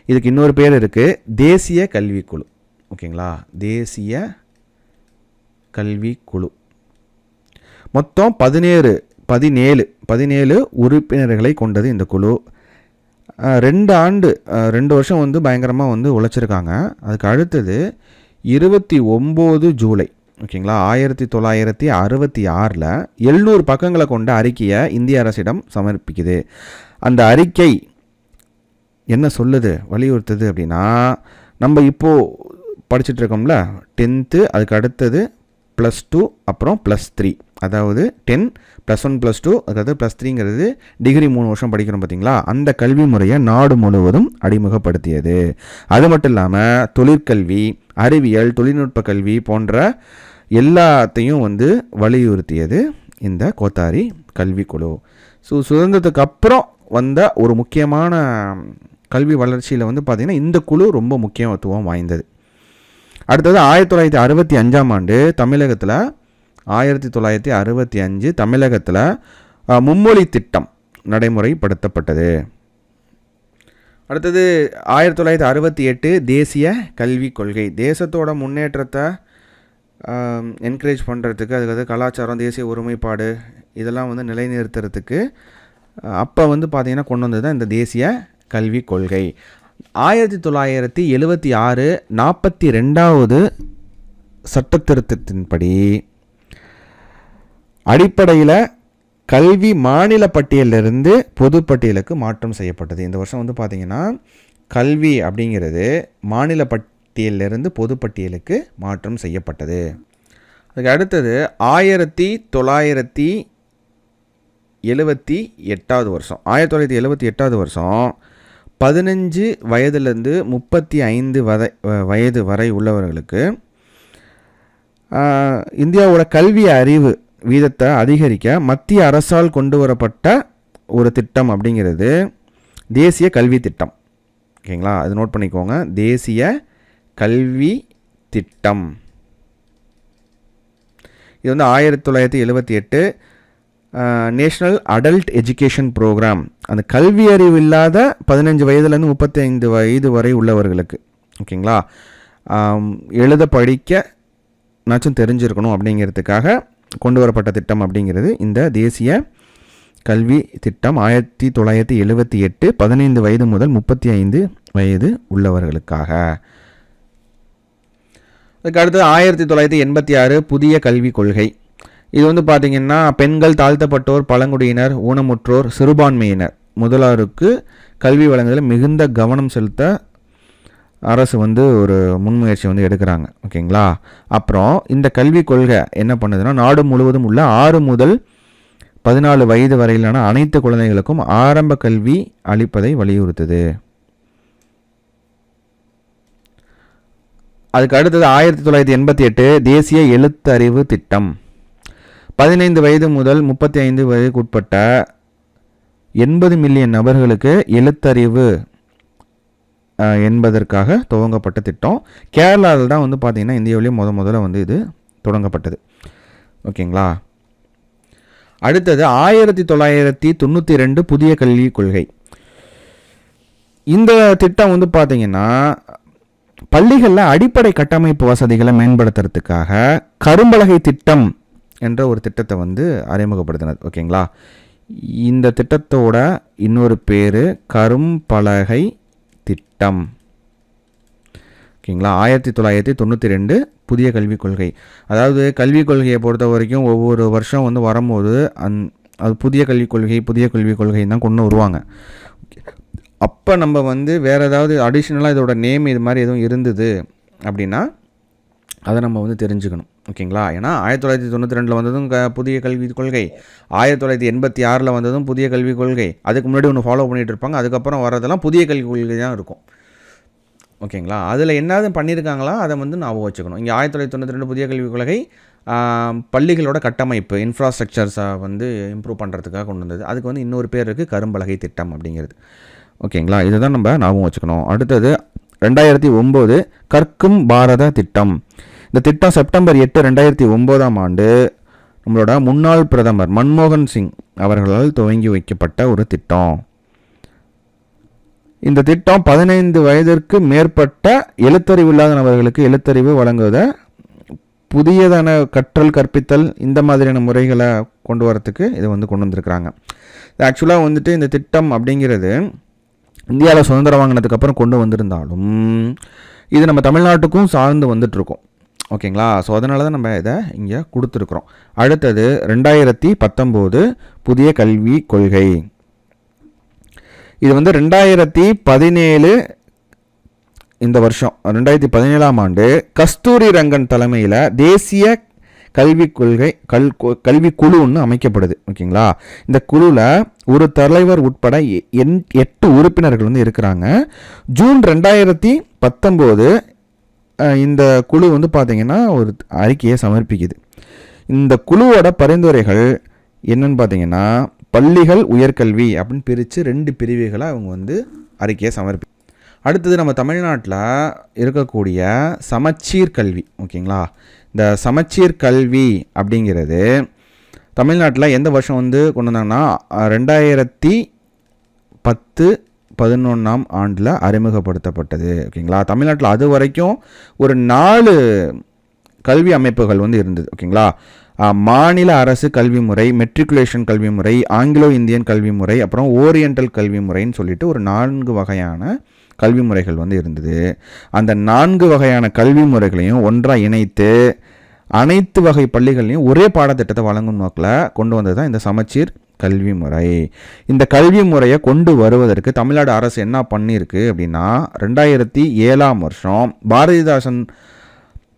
இதுக்கு இன்னொரு பேர் இருக்குது, தேசிய கல்விக்குழு. ஓகேங்களா. தேசிய கல்விக்குழு மொத்தம் 17 உறுப்பினர்களை கொண்டது இந்த குழு. 2 வருஷம் வந்து பயங்கரமாக வந்து உழைச்சிருக்காங்க. அதுக்கு அடுத்தது 29 ஜூலை ஓகேங்களா 1966 700 பக்கங்களை கொண்ட அறிக்கையை இந்திய அரசிடம் சமர்ப்பிக்குது. அந்த அறிக்கை என்ன சொல்லுது, வலியுறுத்துது அப்படின்னா, நம்ம இப்போது படிச்சுட்டு இருக்கோம்ல 10th, அதுக்கு அடுத்தது +2, அப்புறம் +3, அதாவது 10 +1 +2, அதாவது +3ங்கிறது டிகிரி 3 வருஷம் படிக்கிறோம் பார்த்தீங்களா, அந்த கல்வி முறையை நாடு முழுவதும் அறிமுகப்படுத்தியது. அது மட்டும் இல்லாமல் தொழிற்கல்வி, அறிவியல், தொழில்நுட்ப கல்வி போன்ற எல்லாத்தையும் வந்து வலியுறுத்தியது இந்த கோத்தாரி கல்விக்குழு. சுதந்திரத்துக்கு அப்புறம் வந்த ஒரு முக்கியமான கல்வி வளர்ச்சியில் வந்து பார்த்திங்கன்னா இந்த குழு ரொம்ப முக்கியத்துவம் வாய்ந்தது. அடுத்தது 1965 தமிழகத்தில் 1965 தமிழகத்தில் மும்மொழி திட்டம் நடைமுறைப்படுத்தப்பட்டது. அடுத்தது 1968 தேசிய கல்விக் கொள்கை. தேசத்தோட முன்னேற்றத்தை என்கரேஜ் பண்ணுறதுக்கு, அதுக்கு கலாச்சாரம், தேசிய ஒருமைப்பாடு இதெல்லாம் வந்து நிலைநிறுத்துறதுக்கு அப்போ வந்து பார்த்திங்கன்னா கொண்டு வந்தது தான் இந்த தேசிய கல்விக் கொள்கை. 1976 42வது சட்டத்திருத்தத்தின்படி அடிப்படையில் கல்வி மாநில பட்டியலிருந்து பொதுப்பட்டியலுக்கு மாற்றம் செய்யப்பட்டது. இந்த வருஷம் வந்து பார்த்திங்கன்னா கல்வி அப்படிங்கிறது மாநில பட்டியலிருந்து பொதுப்பட்டியலுக்கு மாற்றம் செய்யப்பட்டது. அதுக்கு அடுத்தது 1978 வருஷம் 1978 வருஷம் 15 வயதிலிருந்து 35 வயது வரை உள்ளவர்களுக்கு இந்தியாவோட கல்வி அறிவு வீதத்தை அதிகரிக்க மத்திய அரசால் கொண்டு வரப்பட்ட ஒரு திட்டம் அப்படிங்கிறது தேசிய கல்வி திட்டம். ஓகேங்களா, அது நோட் பண்ணிக்கோங்க, தேசிய கல்வி திட்டம். இது வந்து 1978 நேஷ்னல் அடல்ட் எஜுகேஷன் ப்ரோக்ராம். அந்த கல்வி அறிவு இல்லாத 15 வயதுலேருந்து 35 வயது வரை உள்ளவர்களுக்கு, ஓகேங்களா, எழுத படிக்க நாச்சும் தெரிஞ்சிருக்கணும் அப்படிங்கிறதுக்காக கொண்டு வரப்பட்ட திட்டம் அப்படிங்கிறது இந்த தேசிய கல்வி திட்டம். 1978 15 வயது முதல் 35 வயது உள்ளவர்களுக்காக. அதுக்கு அடுத்தது 1986 புதிய கல்விக் கொள்கை. இது வந்து பார்த்திங்கன்னா பெண்கள், தாழ்த்தப்பட்டோர், பழங்குடியினர், ஊனமுற்றோர், சிறுபான்மையினர் முதலாருக்கு கல்வி வழங்குவதில் மிகுந்த கவனம் செலுத்த அரசு வந்து ஒரு முன்முயற்சி வந்து எடுக்கிறாங்க. ஓகேங்களா. அப்புறம் இந்த கல்விக் கொள்கை என்ன பண்ணுதுன்னா, நாடு முழுவதும் உள்ள 6 முதல் 14 வயது வரையிலான அனைத்து குழந்தைகளுக்கும் ஆரம்ப கல்வி அளிப்பதை வலியுறுத்துது. அதுக்கு அடுத்தது 1988 தேசிய எழுத்தறிவு திட்டம். 15 வயது முதல் 35 வயதுக்குட்பட்ட 80 மில்லியன் நபர்களுக்கு எழுத்தறிவு என்பதற்காக துவங்கப்பட்ட திட்டம். கேரளாவில் தான் வந்து பார்த்திங்கன்னா இந்தியாவிலேயே முதல்ல வந்து இது தொடங்கப்பட்டது. ஓகேங்களா. அடுத்தது 1992 புதிய கல்விக் கொள்கை. இந்த திட்டம் வந்து பார்த்திங்கன்னா பள்ளிகளில் அடிப்படை கட்டமைப்பு வசதிகளை மேம்படுத்துறதுக்காக கரும்பலகை திட்டம் என்ற ஒரு திட்டத்தை வந்து அறிமுகப்படுத்தினது. ஓகேங்களா. இந்த திட்டத்தோட இன்னொரு பேர் கரும்பலகை திட்டம். ஓகேங்களா. 1992 புதிய கல்விக் கொள்கை. அதாவது கல்விக் கொள்கையை பொறுத்த வரைக்கும் ஒவ்வொரு வருஷம் வந்து வரும்போது அது புதிய கல்விக் கொள்கை தான் கொண்டு வருவாங்க. அப்போ நம்ம வந்து வேறு ஏதாவது அடிஷ்னலாக இதோட நேம் இது மாதிரி எதுவும் இருந்தது அப்படின்னா அதை நம்ம வந்து தெரிஞ்சுக்கணும். ஓகேங்களா. ஏன்னா 1992 வந்ததும் புதிய கல்விக் கொள்கை, 1986 வந்ததும் புதிய கல்விக் கொள்கை, அதுக்கு முன்னாடி ஒன்று ஃபாலோ பண்ணிகிட்டு இருப்பாங்க, அதுக்கப்புறம் வரதெல்லாம் புதிய கல்விக் கொள்கை தான் இருக்கும். ஓகேங்களா. அதில் என்னது பண்ணியிருக்காங்களா அதை வந்து ஞாபகம் வச்சுக்கணும். இங்கே 1992 புதிய கல்விக் கொள்கை பள்ளிகளோட கட்டமைப்பு இன்ஃப்ராஸ்ட்ரக்சர்ஸை வந்து இம்ப்ரூவ் பண்ணுறதுக்காக கொண்டு வந்தது. அதுக்கு வந்து இன்னொரு பேர் இருக்குது, கரும்பலகை திட்டம் அப்படிங்கிறது. ஓகேங்களா. இதை தான் நம்ம ஞாபகம் வச்சுக்கணும். அடுத்தது 2009 கற்கும் பாரத திட்டம். இந்த திட்டம் செப்டம்பர் 8, 2009 நம்மளோட முன்னாள் பிரதமர் மன்மோகன் சிங் அவர்களால் துவங்கி வைக்கப்பட்ட ஒரு திட்டம். இந்த திட்டம் 15 வயதிற்கு மேற்பட்ட எழுத்தறிவு இல்லாத நபர்களுக்கு எழுத்தறிவு வழங்குவதை புதியதான கற்றல் கற்பித்தல் இந்த மாதிரியான முறைகளை கொண்டு வரத்துக்கு இதை வந்து கொண்டு வந்திருக்கிறாங்க. ஆக்சுவலாக வந்துட்டு இந்த திட்டம் அப்படிங்கிறது இந்தியாவில் சுதந்திரம் வாங்கினதுக்கப்புறம் கொண்டு வந்திருந்தாலும் இது நம்ம தமிழ்நாட்டுக்கும் சார்ந்து வந்துட்டுருக்கோம். ஓகேங்களா. ஸோ அதனால தான் நம்ம இதை இங்கே கொடுத்துருக்குறோம். அடுத்தது 2019 புதிய கல்விக் கொள்கை. இது வந்து 2017 இந்த வருஷம் 2017 கஸ்தூரி ரங்கன் தலைமையில் தேசிய கல்விக் கொள்கை கல்விக்குழு ஒன்று அமைக்கப்படுது. ஓகேங்களா. இந்த குழுவில் ஒரு தலைவர் உட்பட 8 உறுப்பினர்கள் வந்து இருக்கிறாங்க. ஜூன் 2019 இந்த குழு வந்து பார்த்திங்கன்னா ஒரு அறிக்கையை சமர்ப்பிக்குது. இந்த குழுவோட பரிந்துரைகள் என்னன்னு பார்த்தீங்கன்னா பள்ளிகள் உயர்கல்வி அப்படின்னு பிரித்து 2 பிரிவுகளை அவங்க வந்து அறிக்கையை சமர்ப்பி. அடுத்தது நம்ம தமிழ்நாட்டில் இருக்கக்கூடிய சமச்சீர் கல்வி. ஓகேங்களா. இந்த சமச்சீர் கல்வி அப்படிங்கிறது தமிழ்நாட்டில் எந்த வருஷம் வந்து கொண்டு வந்தாங்கன்னா 2010-11 அறிமுகப்படுத்தப்பட்டது. ஓகேங்களா. தமிழ்நாட்டில் அது வரைக்கும் ஒரு 4 கல்வி அமைப்புகள் வந்து இருந்தது. ஓகேங்களா. மாநில அரசு கல்வி முறை, மெட்ரிகுலேஷன் கல்வி முறை, ஆங்கிலோ இந்தியன் கல்வி முறை, அப்புறம் ஓரியண்டல் கல்வி முறைன்னு சொல்லிட்டு ஒரு 4 வகையான கல்வி முறைகள் வந்து இருந்தது. அந்த 4 வகையான கல்வி முறைகளையும் ஒன்றாக இணைத்து அனைத்து வகை பள்ளிகள்லையும் ஒரே பாடத்திட்டத்தை வழங்கும் நோக்கில் கொண்டு வந்தது தான் இந்த சமச்சீர் கல்வி முறை. இந்த கல்வி முறையை கொண்டு வருவதற்கு தமிழ்நாடு அரசு என்ன பண்ணியிருக்கு அப்படின்னா 2007 பாரதிதாசன்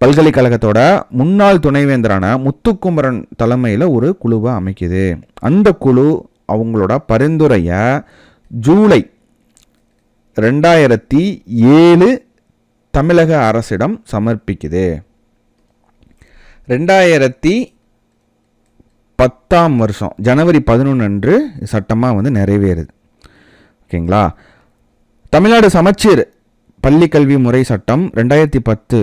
பல்கலைக்கழகத்தோட முன்னாள் துணைவேந்தரான முத்துக்குமரன் தலைமையில் ஒரு குழுவை அமைக்குது. அந்த குழு அவங்களோட பரிந்துரையை ஜூலை 2007 தமிழக அரசிடம் சமர்ப்பிக்குது. 2010 ஜனவரி 11 சட்டமாக வந்து நிறைவேறுது. ஓகேங்களா. தமிழ்நாடு சமச்சீர் பள்ளி கல்வி முறை சட்டம் 2010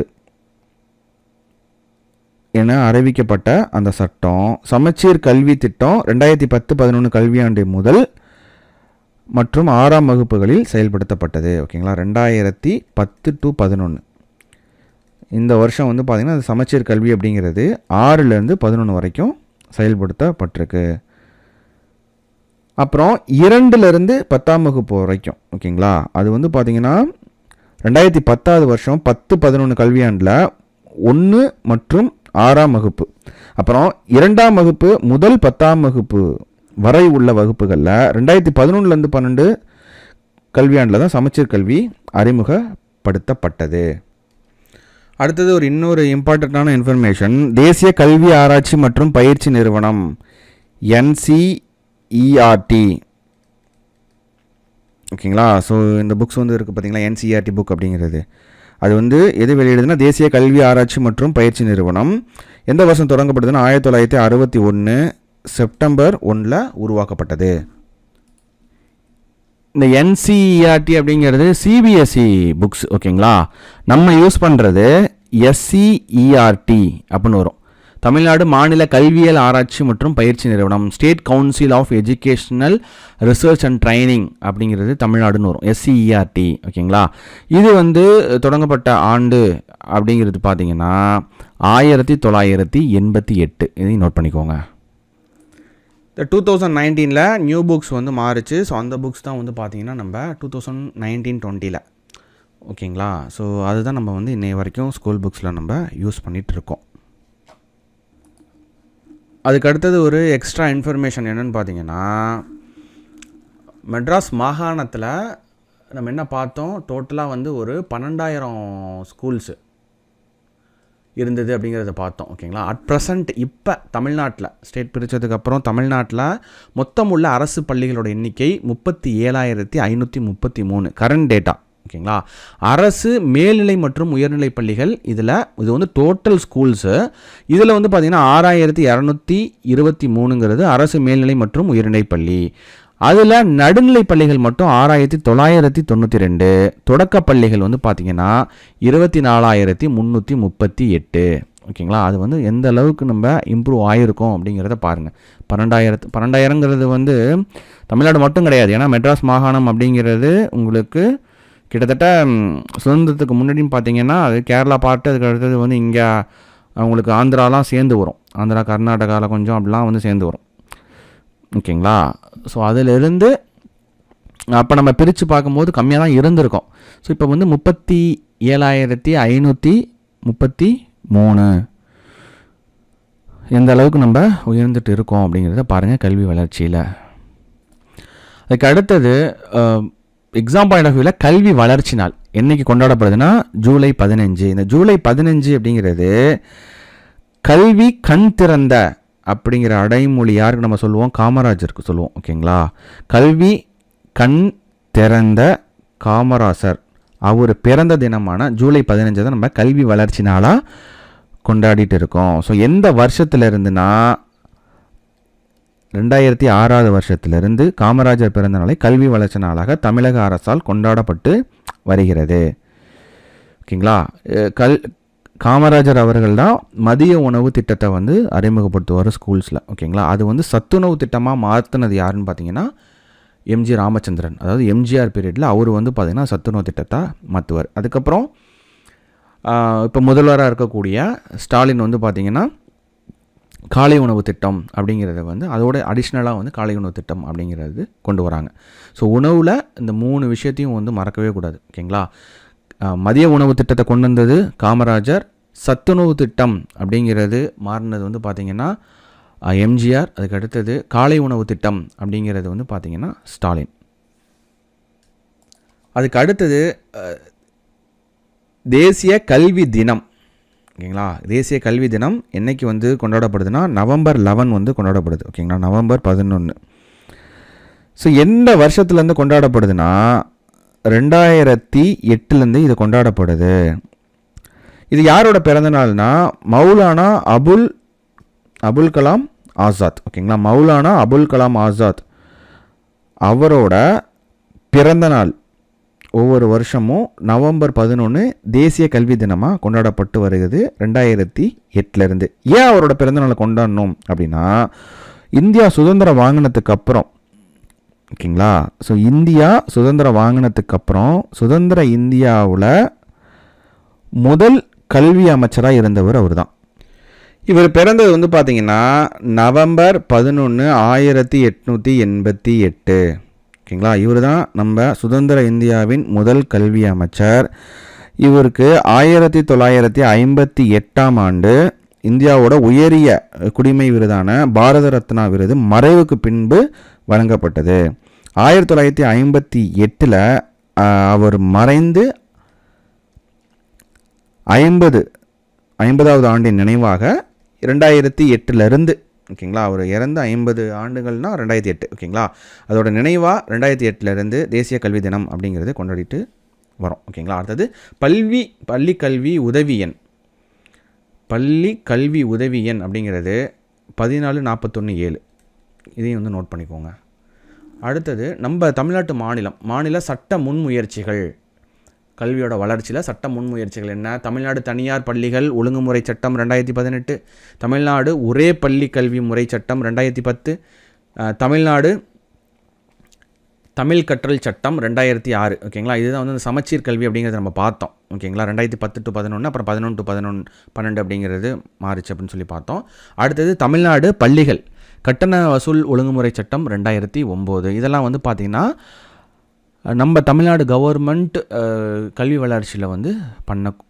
என அறிவிக்கப்பட்ட அந்த சட்டம் சமச்சீர் கல்வி திட்டம் 2010-11 கல்வியாண்டு முதல் மற்றும் 6ஆம் வகுப்புகளில் செயல்படுத்தப்பட்டது. ஓகேங்களா. 2010-11 இந்த வருஷம் வந்து பார்த்திங்கன்னா அது சமச்சீர் கல்வி அப்படிங்கிறது 6லேருந்து 11 வரைக்கும் செயல்படுத்தப்பட்டிருக்கு. அப்புறம் 2லேருந்து 10ஆம் வகுப்பு வரைக்கும். ஓகேங்களா. அது வந்து பார்த்திங்கன்னா 2010 10-11 கல்வியாண்டில் 1 மற்றும் 6ஆம் வகுப்பு, அப்புறம் 2ஆம் வகுப்பு முதல் 10ஆம் வகுப்பு வரை உள்ள வகுப்புகளில் 2011லேருந்து 12 கல்வியாண்டில் தான் சமச்சீர் கல்வி அறிமுகப்படுத்தப்பட்டது. அடுத்தது இன்னொரு இம்பார்ட்டண்ட்டான இன்ஃபர்மேஷன், தேசிய கல்வி ஆராய்ச்சி மற்றும் பயிற்சி நிறுவனம் NCERT. ஓகேங்களா. ஸோ இந்த புக்ஸ் வந்து இருக்குது பார்த்தீங்களா, NCERT புக் அப்படிங்கிறது. அது வந்து எது வெளியிடுதுன்னா தேசிய கல்வி ஆராய்ச்சி மற்றும் பயிற்சி நிறுவனம் எந்த வருஷம் தொடங்கப்பட்டதுன்னா 1961 செப்டம்பர் 1 உருவாக்கப்பட்டது. இந்த NCERT அப்படிங்கிறது CBSE புக்ஸ். ஓகேங்களா, நம்ம யூஸ் பண்ணுறது SCERT அப்படின்னு வரும். தமிழ்நாடு மாநில கல்வியியல் ஆராய்ச்சி மற்றும் பயிற்சி நிறுவனம், state council of educational research and training அப்படிங்கிறது தமிழ்நாடுன்னு வரும், SCERT. ஓகேங்களா, இது தொடங்கப்பட்ட ஆண்டு அப்படிங்கிறது பார்த்தீங்கன்னா 1988. இதையும் நோட் பண்ணிக்கோங்க. இந்த 2019 நியூ புக்ஸ் மாறுச்சு. ஸோ அந்த புக்ஸ் தான் பார்த்தீங்கன்னா நம்ம 2019-20 ஓகேங்களா. ஸோ அதுதான் நம்ம இன்னைய வரைக்கும் ஸ்கூல் புக்ஸில் நம்ம யூஸ் பண்ணிகிட்ருக்கோம். அதுக்கு அடுத்தது ஒரு எக்ஸ்ட்ரா இன்ஃபர்மேஷன் என்னென்னு பார்த்தீங்கன்னா, மெட்ராஸ் மாகாணத்தில் நம்ம என்ன பார்த்தோம், டோட்டலாக ஒரு 12,000 ஸ்கூல்ஸு இருந்தது அப்படிங்கிறத பார்த்தோம். ஓகேங்களா, அட் ப்ரெசண்ட் இப்போ தமிழ்நாட்டில் ஸ்டேட் பிரித்ததுக்கப்புறம் தமிழ்நாட்டில் மொத்தம் உள்ள அரசு பள்ளிகளோட எண்ணிக்கை 37,533 கரண்ட் டேட்டா. ஓகேங்களா, அரசு மேல்நிலை மற்றும் உயர்நிலை பள்ளிகள் இது டோட்டல் ஸ்கூல்ஸு. இதில் பார்த்திங்கன்னா 6,223ங்கிறது அரசு மேல்நிலை மற்றும் உயர்நிலை பள்ளி. அதில் நடுநிலை பள்ளிகள் மட்டும் 6,992. தொடக்க பள்ளிகள் பார்த்திங்கன்னா 24,338. ஓகேங்களா, அது எந்த அளவுக்கு நம்ம இம்ப்ரூவ் ஆகிருக்கோம் அப்படிங்கிறத பாருங்கள். 12,000ங்கிறது தமிழ்நாடு மட்டும் கிடையாது. ஏன்னா மெட்ராஸ் மாகாணம் அப்படிங்கிறது உங்களுக்கு கிட்டத்தட்ட சுதந்திரத்துக்கு முன்னாடியும் பார்த்தீங்கன்னா அது கேரளா பார்ட்டு, அதுக்கு அடுத்தது இங்கே அவங்களுக்கு ஆந்திராலாம் சேர்ந்து வரும். ஆந்திரா கர்நாடகாவில் கொஞ்சம் அப்படிலாம் சேர்ந்து வரும். ஓகேங்களா, ஸோ அதிலிருந்து அப்போ நம்ம பிரித்து பார்க்கும்போது கம்மியாக தான் இருந்திருக்கோம். ஸோ இப்போ 37,533 எந்த அளவுக்கு நம்ம உயர்ந்துட்டு இருக்கோம் அப்படிங்கிறத பாருங்கள் கல்வி வளர்ச்சியில். அதுக்கு அடுத்தது எக்ஸாம் பாயிண்ட் ஆஃப் வியூவில் கல்வி வளர்ச்சி நாள் என்றைக்கு கொண்டாடப்படுதுன்னா ஜூலை 15. இந்த ஜூலை 15 அப்படிங்கிறது கல்வி கண் திறந்த அப்படிங்கிற அடைமொழி யாருக்கு நம்ம சொல்லுவோம், காமராஜருக்கு சொல்லுவோம். ஓகேங்களா, கல்வி கண் திறந்த காமராசர் அவர் பிறந்த தினமான ஜூலை 15 தான் நம்ம கல்வி வளர்ச்சி நாளாக கொண்டாடிட்டு இருக்கோம். ஸோ எந்த வருஷத்துல இருந்துன்னா 2006 வருஷத்திலிருந்து காமராஜர் பிறந்த நாளை கல்வி வளர்ச்சி நாளாக தமிழக அரசால் கொண்டாடப்பட்டு வருகிறது. ஓகேங்களா, காமராஜர் அவர்கள் தான் மதிய உணவு திட்டத்தை அறிமுகப்படுத்துவார் ஸ்கூல்ஸில். ஓகேங்களா, அது சத்துணவு திட்டமாக மாற்றினது யாருன்னு பார்த்தீங்கன்னா MG ராமச்சந்திரன். அதாவது MGR பீரியடில் அவர் பார்த்திங்கன்னா சத்துணவு திட்டத்தை மாற்றுவார். அதுக்கப்புறம் இப்போ முதல்வராக இருக்கக்கூடிய ஸ்டாலின் பார்த்திங்கன்னா காலை உணவு திட்டம் அப்படிங்கிறத அதோட அடிஷ்னலாக காலை உணவு திட்டம் அப்படிங்கிறது கொண்டு வராங்க. ஸோ உணவில் இந்த 3 விஷயத்தையும் மறக்கவே கூடாது. ஓகேங்களா, மதிய உணவு திட்டத்தை கொண்டு வந்தது காமராஜர், சத்துணவு திட்டம் அப்படிங்கிறது மாறினது பார்த்திங்கன்னா MGR, அதுக்கு அடுத்தது காலை உணவு திட்டம் அப்படிங்கிறது பார்த்திங்கன்னா ஸ்டாலின். அதுக்கு அடுத்தது தேசிய கல்வி தினம். ஓகேங்களா, தேசிய கல்வி தினம் என்றைக்கு கொண்டாடப்படுதுன்னா நவம்பர் 11 கொண்டாடப்படுது. ஓகேங்களா, நவம்பர் 11. ஸோ எந்த வருஷத்துலேருந்து கொண்டாடப்படுதுன்னா 2008 இது கொண்டாடப்படுது. இது யாரோட பிறந்த நாள்னா மௌலானா அபுல் கலாம் ஆசாத். ஓகேங்களா, மௌலானா அபுல் கலாம் ஆசாத் அவரோட பிறந்த நாள் ஒவ்வொரு வருஷமும் நவம்பர் 11 தேசிய கல்வி தினமாக கொண்டாடப்பட்டு வருகிறது 2008. ஏன் அவரோட பிறந்தநாளை கொண்டாடணும் அப்படின்னா இந்தியா சுதந்திரம் வாங்கினதுக்கு அப்புறம். ஓகேங்களா, ஸோ இந்தியா சுதந்திரம் வாங்கினதுக்கு அப்புறம் சுதந்திர இந்தியாவில் முதல் கல்வி அமைச்சராக இருந்தவர் அவர் தான். இவர் பிறந்தது பார்த்தீங்கன்னா நவம்பர் 11, 1888. ஓகேங்களா, இவர் தான் நம்ம சுதந்திர இந்தியாவின் முதல் கல்வி அமைச்சர். இவருக்கு 1958 ஆண்டு இந்தியாவோட உயரிய குடிமை விருதான பாரத ரத்னா விருது மறைவுக்கு பின்பு வழங்கப்பட்டது. 1958 அவர் மறைந்து 50வது ஆண்டின் நினைவாக 2008 ஓகேங்களா, அவர் இறந்து 50 ஆண்டுகள்னா 2008. ஓகேங்களா, அதோட நினைவாக 2008 தேசிய கல்வி தினம் அப்படிங்கிறது கொண்டாடிட்டு வரோம். ஓகேங்களா, அடுத்தது பள்ளி கல்வி உதவி எண் பள்ளி கல்வி உதவி எண் அப்படிங்கிறது 14417. இதையும் வந்து நோட் பண்ணிக்கோங்க. அடுத்தது நம்ம தமிழ்நாட்டு மாநில சட்ட முன்முயற்சிகள், கல்வியோட வளர்ச்சியில் சட்ட முன்முயற்சிகள் என்ன? தமிழ்நாடு தனியார் பள்ளிகள் ஒழுங்குமுறை சட்டம் 2018, தமிழ்நாடு ஒரே பள்ளி கல்வி முறை சட்டம் 2010, தமிழ்நாடு தமிழ் கற்றல் சட்டம் 2006. ஓகேங்களா, இதுதான் வந்து சமச்சீர் கல்வி அப்படிங்கிறத நம்ம பார்த்தோம். ஓகேங்களா, 2010 to 11, அப்புறம் 11 to 12 அப்படிங்கிறது மாறிச்சு அப்படின்னு சொல்லி பார்த்தோம். அடுத்தது தமிழ்நாடு பள்ளிகள் கட்டண வசூல் ஒழுங்குமுறை சட்டம் 2009. இதெல்லாம் வந்து பார்த்திங்கன்னா நம்ம தமிழ்நாடு கவர்மெண்ட் கல்வி வளர்ச்சியில் வந்து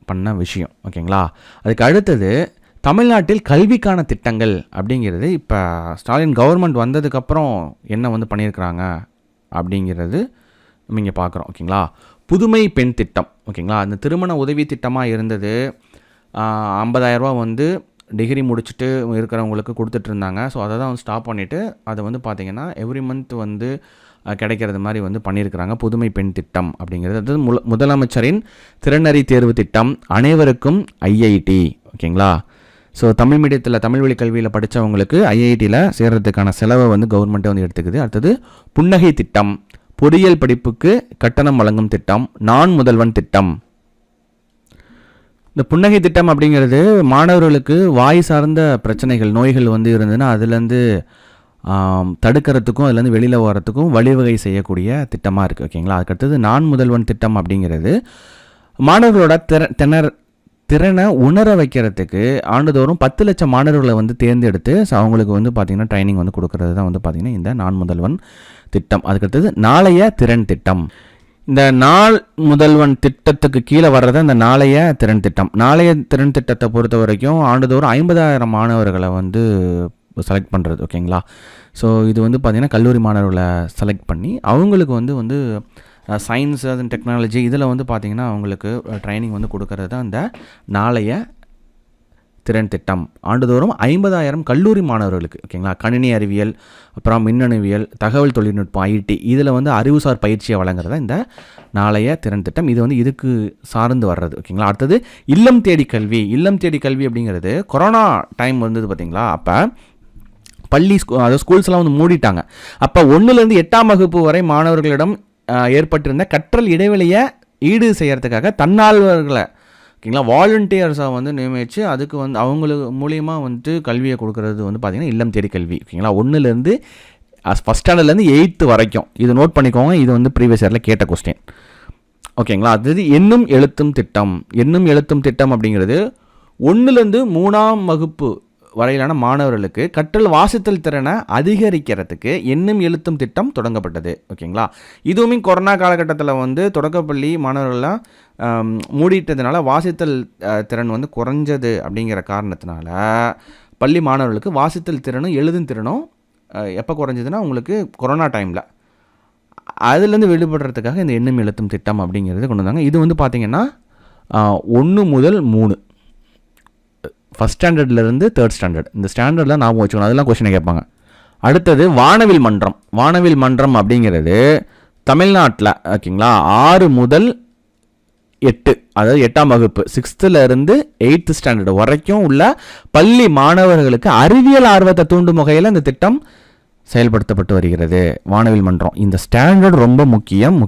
பண்ண விஷயம். ஓகேங்களா, அதுக்கு அடுத்தது தமிழ்நாட்டில் கல்விக்கான திட்டங்கள் அப்படிங்கிறது இப்போ ஸ்டாலின் கவர்மெண்ட் வந்ததுக்கப்புறம் என்ன வந்து பண்ணியிருக்கிறாங்க அப்படிங்கிறது நம்ம இங்கே பார்க்குறோம். ஓகேங்களா, புதுமை பெண் திட்டம். ஓகேங்களா, அந்த திருமண உதவி திட்டமாக இருந்தது. 50,000 ரூபா வந்து டிகிரி முடிச்சுட்டு இருக்கிறவங்களுக்கு கொடுத்துட்ருந்தாங்க. ஸோ அதை தான் வந்து ஸ்டாப் பண்ணிவிட்டு அதை வந்து பார்த்திங்கன்னா எவ்ரி மந்த் வந்து கிடைக்கிறது மாதிரி வந்து பண்ணியிருக்கிறாங்க. புதுமை பெண் திட்டம் அப்படிங்கிறது அது முதலமைச்சரின் திறனறி தேர்வு திட்டம், அனைவருக்கும் ஐஐடி. ஓகேங்களா, ஸோ தமிழ் மீடியத்தில் தமிழ் வழி கல்வியில் படித்தவங்களுக்கு ஐஐடியில் சேர்கிறதுக்கான செலவை வந்து கவர்மெண்ட்டே வந்து எடுத்துக்குது. அடுத்தது புன்னகை திட்டம், பொறியியல் படிப்புக்கு கட்டணம் வழங்கும் திட்டம், நான் முதல்வன் திட்டம். இந்த புன்னகை திட்டம் அப்படிங்கிறது மாணவர்களுக்கு வாய் சார்ந்த பிரச்சனைகள் நோய்கள் வந்து இருந்ததுன்னா அதுலேருந்து தடுக்கிறதுக்கும் அதுலேருந்து வெளியில் வரத்துக்கும் வழிவகை செய்யக்கூடிய திட்டமாக இருக்குது. ஓகேங்களா, அதுக்கடுத்தது நான் முதல்வன் திட்டம் அப்படிங்கிறது மாணவர்களோட திறனை உணர வைக்கிறதுக்கு ஆண்டுதோறும் 10 லட்சம் மாணவர்களை வந்து தேர்ந்தெடுத்து அவங்களுக்கு வந்து பார்த்திங்கன்னா ட்ரைனிங் வந்து கொடுக்கறது தான் வந்து பார்த்திங்கன்னா இந்த நான் முதல்வன் திட்டம். அதுக்கடுத்தது நாளைய திறன் திட்டம். இந்த நாள் முதல்வன் திட்டத்துக்கு கீழே வர்றதை இந்த நாளைய திறன் திட்டம். நாளைய திறன் திட்டத்தை பொறுத்த வரைக்கும் ஆண்டுதோறும் 50,000 மாணவர்களை வந்து செலக்ட் பண்ணுறது. ஓகேங்களா, ஸோ இது வந்து பார்த்திங்கன்னா கல்லூரி மாணவர்களை செலக்ட் பண்ணி அவங்களுக்கு வந்து சயின்ஸ் அண்ட் டெக்னாலஜி இதில் வந்து பார்த்திங்கன்னா அவங்களுக்கு ட்ரைனிங் வந்து கொடுக்கறது தான் இந்த நாளைய திறன் திட்டம். ஆண்டுதோறும் 50,000 கல்லூரி மாணவர்களுக்கு. ஓகேங்களா, கணினி அறிவியல், அப்புறம் மின்னணுவியல், தகவல் தொழில்நுட்பம், ஐடி இதில் வந்து அறிவுசார் பயிற்சியை வழங்குறதா இந்த நாளைய திறன் திட்டம். இது வந்து இதுக்கு சார்ந்து வர்றது. ஓகேங்களா, அடுத்தது இல்லம் தேடி கல்வி. இல்லம் தேடி கல்வி அப்படிங்கிறது கொரோனா டைம் வந்தது பார்த்திங்களா, அப்போ அதாவது ஸ்கூல்ஸ்லாம் வந்து மூடிட்டாங்க. அப்போ 1லேருந்து 8ஆம் வகுப்பு வரை மாணவர்களிடம் ஏற்பட்டிருந்த கற்றல் இடைவெளியை ஈடு செய்கிறதுக்காக தன்னார்வலர்களை, ஓகேங்களா, வாலண்டியர்ஸை வந்து நியமித்து அதுக்கு வந்து அவங்களுக்கு மூலியமாக வந்துட்டு கல்வியை கொடுக்கறது வந்து பார்த்திங்கன்னா இல்லம் தேடி கல்வி. ஓகேங்களா, 1லேருந்து ஃபஸ்ட் ஸ்டாண்டர்ட்லேருந்து 8th வரைக்கும். இது நோட் பண்ணிக்கோங்க, இது வந்து ப்ரீவியஸ் இயரில் கேட்ட கொஸ்டின். ஓகேங்களா, அது எண்ணும் எழுத்தும் திட்டம். எண்ணும் எழுத்தும் திட்டம் அப்படிங்கிறது 1லேருந்து 3ஆம் வகுப்பு வரையிலான மாணவர்களுக்கு கற்றல் வாசித்தல் திறனை அதிகரிக்கிறதுக்கு எண்ணும் எழுத்தும் திட்டம் தொடங்கப்பட்டது. ஓகேங்களா, இதுவுமே கொரோனா காலகட்டத்தில் வந்து தொடக்கப்பள்ளி மாணவர்கள்லாம் மூடிட்டதுனால வாசித்தல் திறன் வந்து குறைஞ்சது அப்படிங்கிற காரணத்தினால பள்ளி மாணவர்களுக்கு வாசித்தல் திறனும் எழுதும் திறனும் எப்போ குறைஞ்சதுன்னா உங்களுக்கு கொரோனா டைமில் அதுலேருந்து வெளிப்படுறதுக்காக இந்த எண்ணும் எழுத்தும் திட்டம் அப்படிங்கிறது கொண்டு வந்தாங்க. இது வந்து பார்த்திங்கன்னா 1 முதல் 3 ஃபஸ்ட் ஸ்டாண்டர்ட்லேருந்து 3rd ஸ்டாண்டர்ட் இந்த ஸ்டாண்டர்டில் ஞாபகம் வச்சுக்கணும். அதெல்லாம் கொஸ்டினை கேட்பாங்க. அடுத்தது வானவில் மன்றம். வானவில் மன்றம் அப்படிங்கிறது தமிழ்நாட்டில் ஓகேங்களா 6 முதல் 8 அதாவது 8ஆம் வகுப்பு 6th-லேருந்து 8th ஸ்டாண்டர்டு வரைக்கும் உள்ள பள்ளி மாணவர்களுக்கு அறிவியல் ஆர்வத்தை தூண்டும் வகையில் இந்த திட்டம் செயல்படுத்தப்பட்டு வருகிறது. வானவில் மன்றம் இந்த ஸ்டாண்டர்ட் ரொம்ப முக்கியம்.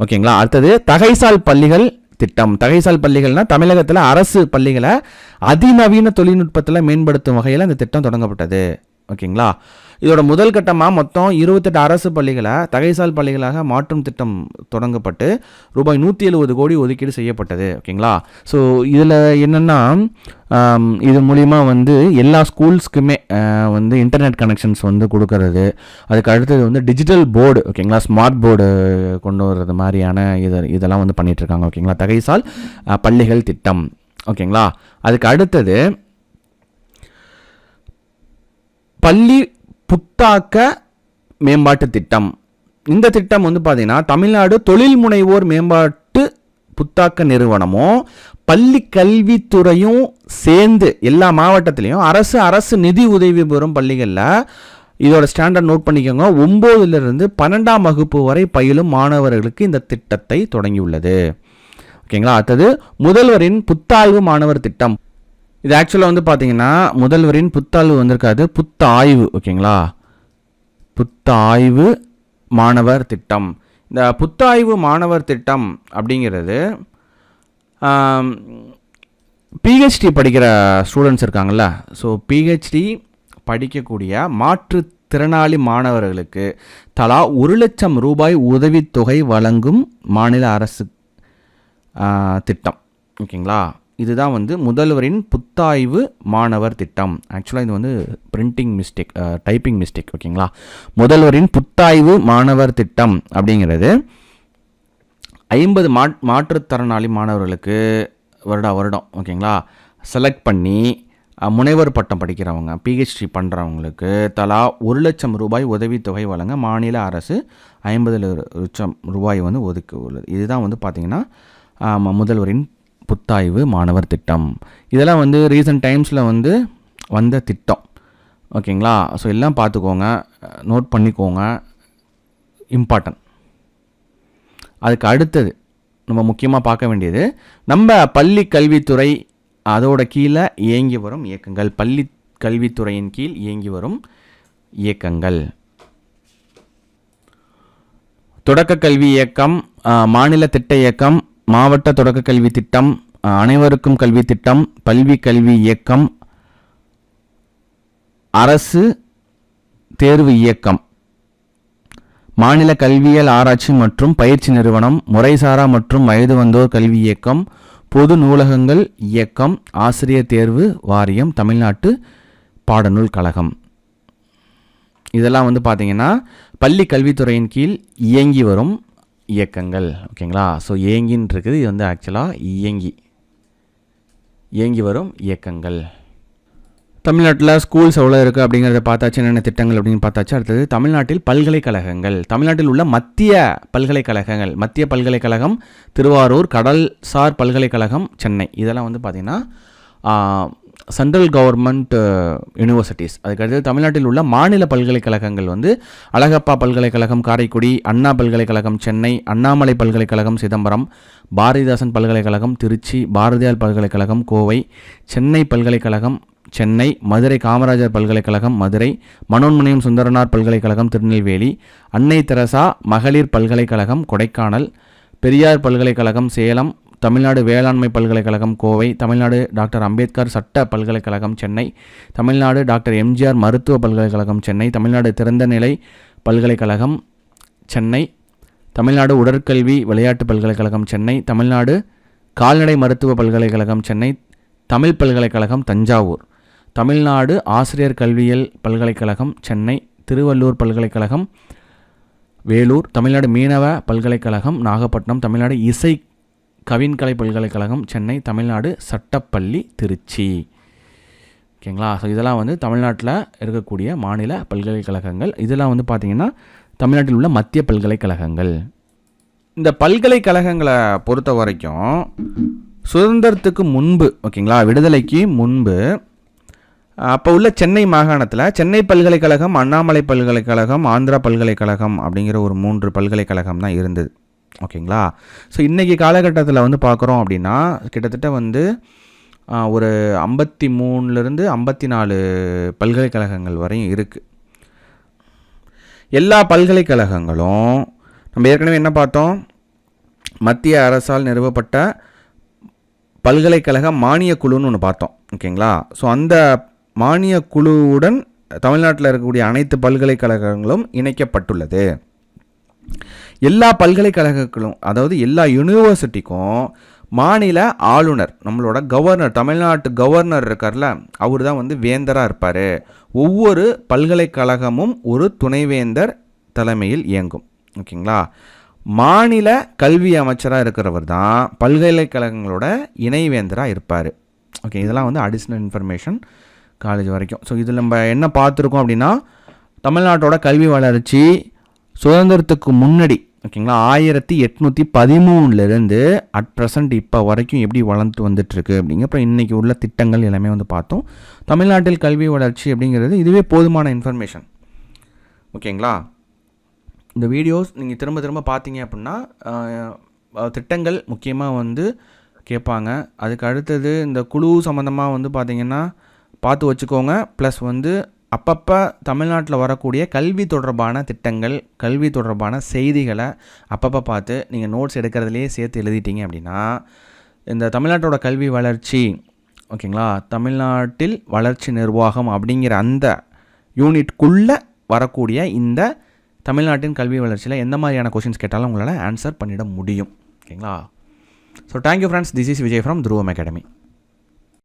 ஓகேங்களா, அடுத்தது தகைசால் பள்ளிகள் திட்டம். தகைசால் பள்ளிகள்னால் தமிழகத்தில் அரசு பள்ளிகளை அதிநவீன தொழில்நுட்பத்தில் மேம்படுத்தும் வகையில் இந்த திட்டம் தொடங்கப்பட்டது. ஓகேங்களா, இதோட முதல் கட்டமாக மொத்தம் 28 அரசு பள்ளிகளை தகைசால் பள்ளிகளாக மாற்றும் திட்டம் தொடங்கப்பட்டு ரூபாய் 170 கோடி ஒதுக்கீடு செய்யப்பட்டது. ஓகேங்களா, ஸோ இதில் என்னென்னா இது மூலிமா வந்து எல்லா ஸ்கூல்ஸ்க்குமே வந்து இன்டர்நெட் கனெக்ஷன்ஸ் வந்து கொடுக்கறது. அதுக்கு அடுத்தது வந்து டிஜிட்டல் போர்டு, ஓகேங்களா, ஸ்மார்ட் போர்டு கொண்டு வர்றது மாதிரியான இதெல்லாம் வந்து பண்ணிகிட்ருக்காங்க. ஓகேங்களா, தகைசால் பள்ளிகள் திட்டம். ஓகேங்களா, அதுக்கு அடுத்தது பள்ளி புத்தாக்க மேம்பாட்டு திட்டம். இந்த திட்டம் வந்து பார்த்திங்கன்னா தமிழ்நாடு தொழில் முனைவோர் மேம்பாட்டு புத்தாக்க நிறுவனமும் பள்ளி கல்வித்துறையும் சேர்ந்து எல்லா மாவட்டத்திலையும் அரசு நிதி உதவி பெறும் பள்ளிகளில் இதோட ஸ்டாண்டர்ட் நோட் பண்ணிக்கோங்க 9லேருந்து 12ஆம் வகுப்பு வரை பயிலும் மாணவர்களுக்கு இந்த திட்டத்தை தொடங்கியுள்ளது. ஓகேங்களா, அடுத்தது முதல்வரின் புத்தாழ்வு மாணவர் திட்டம். இது ஆக்சுவலாக வந்து பார்த்தீங்கன்னா முதல்வரின் புத்தாய்வு வந்திருக்காது, புத்தாய்வு. ஓகேங்களா, புத்தாய்வு மாணவர் திட்டம். இந்த புத்தாய்வு மாணவர் திட்டம் அப்படிங்கிறது பிஹெச்டி படிக்கிற ஸ்டூடெண்ட்ஸ் இருக்காங்கள்ல, ஸோ பிஹெச்டி படிக்கக்கூடிய மாற்றுத்திறனாளி மாணவர்களுக்கு தலா 1,00,000 ரூபாய் உதவித்தொகை வழங்கும் மாநில அரசு திட்டம். ஓகேங்களா, இதுதான் வந்து முதல்வரின் புத்தாய்வு மாணவர் திட்டம். ஆக்சுவலாக இது வந்து பிரிண்டிங் மிஸ்டேக், டைப்பிங் மிஸ்டேக். ஓகேங்களா, முதல்வரின் புத்தாய்வு மாணவர் திட்டம் அப்படிங்கிறது 50 மாற்றுத்திறனாளி மாணவர்களுக்கு வருடம் ஓகேங்களா செலக்ட் பண்ணி முனைவர் பட்டம் படிக்கிறவங்க, பிஹெச்டி பண்ணுறவங்களுக்கு தலா 1,00,000 ரூபாய் உதவித்தொகை வழங்க மாநில அரசு 50,00,000 ரூபாய் வந்து ஒதுக்கி உள்ளது. இதுதான் வந்து பார்த்திங்கன்னா முதல்வரின் புத்தாய்வு மாணவர் திட்டம். இதெல்லாம் வந்து ரீசன்ட் டைம்ஸில் வந்து வந்த திட்டம். ஓகேங்களா, ஸோ எல்லாம் பார்த்துக்கோங்க, நோட் பண்ணிக்கோங்க, இம்பார்ட்டன்ட். அதுக்கு அடுத்தது நம்ம முக்கியமாக பார்க்க வேண்டியது நம்ம பள்ளி கல்வித்துறை, அதோட கீழே இயங்கி வரும் இயக்கங்கள். பள்ளி கல்வித்துறையின் கீழ் இயங்கி வரும் இயக்கங்கள்: தொடக்க கல்வி இயக்கம், மாநில திட்ட இயக்கம், மாவட்ட தொடக்க கல்வி திட்டம், அனைவருக்கும் கல்வி திட்டம், பல்வி கல்வி இயக்கம், அரசு தேர்வு இயக்கம், மாநில கல்வியியல் ஆராய்ச்சி மற்றும் பயிற்சி நிறுவனம், முறைசாரா மற்றும் வயது வந்தோர் கல்வி இயக்கம், பொது நூலகங்கள் இயக்கம், ஆசிரியர் தேர்வு வாரியம், தமிழ்நாட்டு பாடநூல் கழகம். இதெல்லாம் வந்து பார்த்திங்கன்னா பள்ளி கல்வித்துறையின் கீழ் இயங்கி வரும் இயக்கங்கள். ஓகேங்களா, ஸோ இயங்கின்னு இருக்குது, இது வந்து ஆக்சுவலாக இயங்கி வரும் இயக்கங்கள். தமிழ்நாட்டில் ஸ்கூல்ஸ் எவ்வளோ இருக்குது அப்படிங்கிறத பார்த்தாச்சு, என்னென்ன திட்டங்கள் அப்படின்னு பார்த்தாச்சு. அடுத்தது தமிழ்நாட்டில் பல்கலைக்கழகங்கள். தமிழ்நாட்டில் உள்ள மத்திய பல்கலைக்கழகங்கள்: மத்திய பல்கலைக்கழகம் திருவாரூர், கடல்சார் பல்கலைக்கழகம் சென்னை. இதெல்லாம் வந்து பார்த்திங்கன்னா சென்ட்ரல் கவர்மெண்ட் யூனிவர்சிட்டிஸ். அதுக்கடுத்து தமிழ்நாட்டில் உள்ள மாநில பல்கலைக்கழகங்கள் வந்து அழகப்பா பல்கலைக்கழகம் காரைக்குடி, அண்ணா பல்கலைக்கழகம் சென்னை, அண்ணாமலை பல்கலைக்கழகம் சிதம்பரம், பாரதிதாசன் பல்கலைக்கழகம் திருச்சி, பாரதியார் பல்கலைக்கழகம் கோவை, சென்னை பல்கலைக்கழகம் சென்னை, மதுரை காமராஜர் பல்கலைக்கழகம் மதுரை, மனோன்மணியம் சுந்தரனார் பல்கலைக்கழகம் திருநெல்வேலி, அன்னை தெரசா மகளிர் பல்கலைக்கழகம் கொடைக்கானல், பெரியார் பல்கலைக்கழகம் சேலம், தமிழ்நாடு வேளாண்மை பல்கலைக்கழகம் கோவை, தமிழ்நாடு டாக்டர் அம்பேத்கர் சட்ட பல்கலைக்கழகம் சென்னை, தமிழ்நாடு டாக்டர் எம்ஜிஆர் மருத்துவ பல்கலைக்கழகம் சென்னை, தமிழ்நாடு திறந்தநிலை பல்கலைக்கழகம் சென்னை, தமிழ்நாடு உடற்கல்வி விளையாட்டு பல்கலைக்கழகம் சென்னை, தமிழ்நாடு கால்நடை மருத்துவ பல்கலைக்கழகம் சென்னை, தமிழ் பல்கலைக்கழகம் தஞ்சாவூர், தமிழ்நாடு ஆசிரியர் கல்வியியல் பல்கலைக்கழகம் சென்னை, திருவள்ளூர் பல்கலைக்கழகம் வேலூர், தமிழ்நாடு மீனவ பல்கலைக்கழகம் நாகப்பட்டினம், தமிழ்நாடு இசை கவின்கலை பல்கலைக்கழகம் சென்னை, தமிழ்நாடு சட்டப்பள்ளி திருச்சி. ஓகேங்களா, ஸோ இதெல்லாம் வந்து தமிழ்நாட்டில் இருக்கக்கூடிய மாநில பல்கலைக்கழகங்கள். இதெல்லாம் வந்து பார்த்திங்கன்னா தமிழ்நாட்டில் உள்ள மத்திய பல்கலைக்கழகங்கள். இந்த பல்கலைக்கழகங்களை பொறுத்த வரைக்கும் சுதந்திரத்துக்கு முன்பு, ஓகேங்களா, விடுதலைக்கு முன்பு அப்போ உள்ள சென்னை மாகாணத்தில் சென்னை பல்கலைக்கழகம், அண்ணாமலை பல்கலைக்கழகம், ஆந்திரா பல்கலைக்கழகம் அப்படிங்கிற ஒரு 3 பல்கலைக்கழகம் தான் இருந்தது. ஓகேங்களா, ஸோ இன்றைக்கி காலகட்டத்தில் வந்து பார்க்குறோம் அப்படின்னா கிட்டத்தட்ட வந்து ஒரு 53லேருந்து 54 பல்கலைக்கழகங்கள் வரையும் இருக்குது. எல்லா பல்கலைக்கழகங்களும் நம்ம ஏற்கனவே என்ன பார்த்தோம், மத்திய அரசால் நிறுவப்பட்ட பல்கலைக்கழக மானிய குழுன்னு ஒன்று பார்த்தோம். ஓகேங்களா, ஸோ அந்த மானிய குழுவுடன் தமிழ்நாட்டில் இருக்கக்கூடிய அனைத்து பல்கலைக்கழகங்களும் இணைக்கப்பட்டுள்ளது. எல்லா பல்கலைக்கழகங்களும், அதாவது எல்லா யூனிவர்சிட்டிக்கும் மாநில ஆளுநர், நம்மளோட கவர்னர், தமிழ்நாட்டு கவர்னர் இருக்கார்ல, அவர் தான் வந்து வேந்தராக இருப்பார். ஒவ்வொரு பல்கலைக்கழகமும் ஒரு துணைவேந்தர் தலைமையில் இயங்கும். ஓகேங்களா, மாநில கல்வி அமைச்சராக இருக்கிறவர் தான் பல்கலைக்கழகங்களோட இணைவேந்தராக இருப்பார். ஓகே, இதெல்லாம் வந்து அடிஷ்னல் இன்ஃபர்மேஷன் காலேஜ் வரைக்கும். ஸோ இதில் நம்ம என்ன பார்த்துருக்கோம் அப்படின்னா தமிழ்நாட்டோட கல்வி வளர்ச்சி சுதந்திரத்துக்கு முன்னாடி, ஓகேங்களா, 1813 அட் ப்ரெசண்ட் இப்போ வரைக்கும் எப்படி வளர்ந்துட்டு வந்துட்டுருக்கு அப்படிங்க. அப்புறம் இன்றைக்கி உள்ள திட்டங்கள் எல்லாமே வந்து பார்த்தோம். தமிழ்நாட்டில் கல்வி வளர்ச்சி அப்படிங்கிறது இதுவே போதுமான இன்ஃபர்மேஷன். ஓகேங்களா, இந்த வீடியோஸ் நீங்கள் திரும்ப திரும்ப பார்த்தீங்க அப்படின்னா திட்டங்கள் முக்கியமாக வந்து கேட்பாங்க. அதுக்கு அடுத்தது இந்த குழு சம்மந்தமாக வந்து பார்த்திங்கன்னா பார்த்து வச்சுக்கோங்க. ப்ளஸ் வந்து அப்பப்போ தமிழ்நாட்டில் வரக்கூடிய கல்வி தொடர்பான திட்டங்கள், கல்வி தொடர்பான செய்திகளை அப்பப்போ பார்த்து நீங்கள் நோட்ஸ் எடுக்கிறதுலையே சேர்த்து எழுதிட்டீங்க அப்படின்னா இந்த தமிழ்நாட்டோட கல்வி வளர்ச்சி, ஓகேங்களா, தமிழ்நாட்டில் வளர்ச்சி நிர்வாகம் அப்படிங்கிற அந்த யூனிட்குள்ளே வரக்கூடிய இந்த தமிழ்நாட்டின் கல்வி வளர்ச்சியில் எந்த மாதிரியான கொஷின்ஸ் கேட்டாலும் உங்களால் ஆன்சர் பண்ணிட முடியும். ஓகேங்களா. So thank you friends, this is Vijay from துருவம் அகாடமி.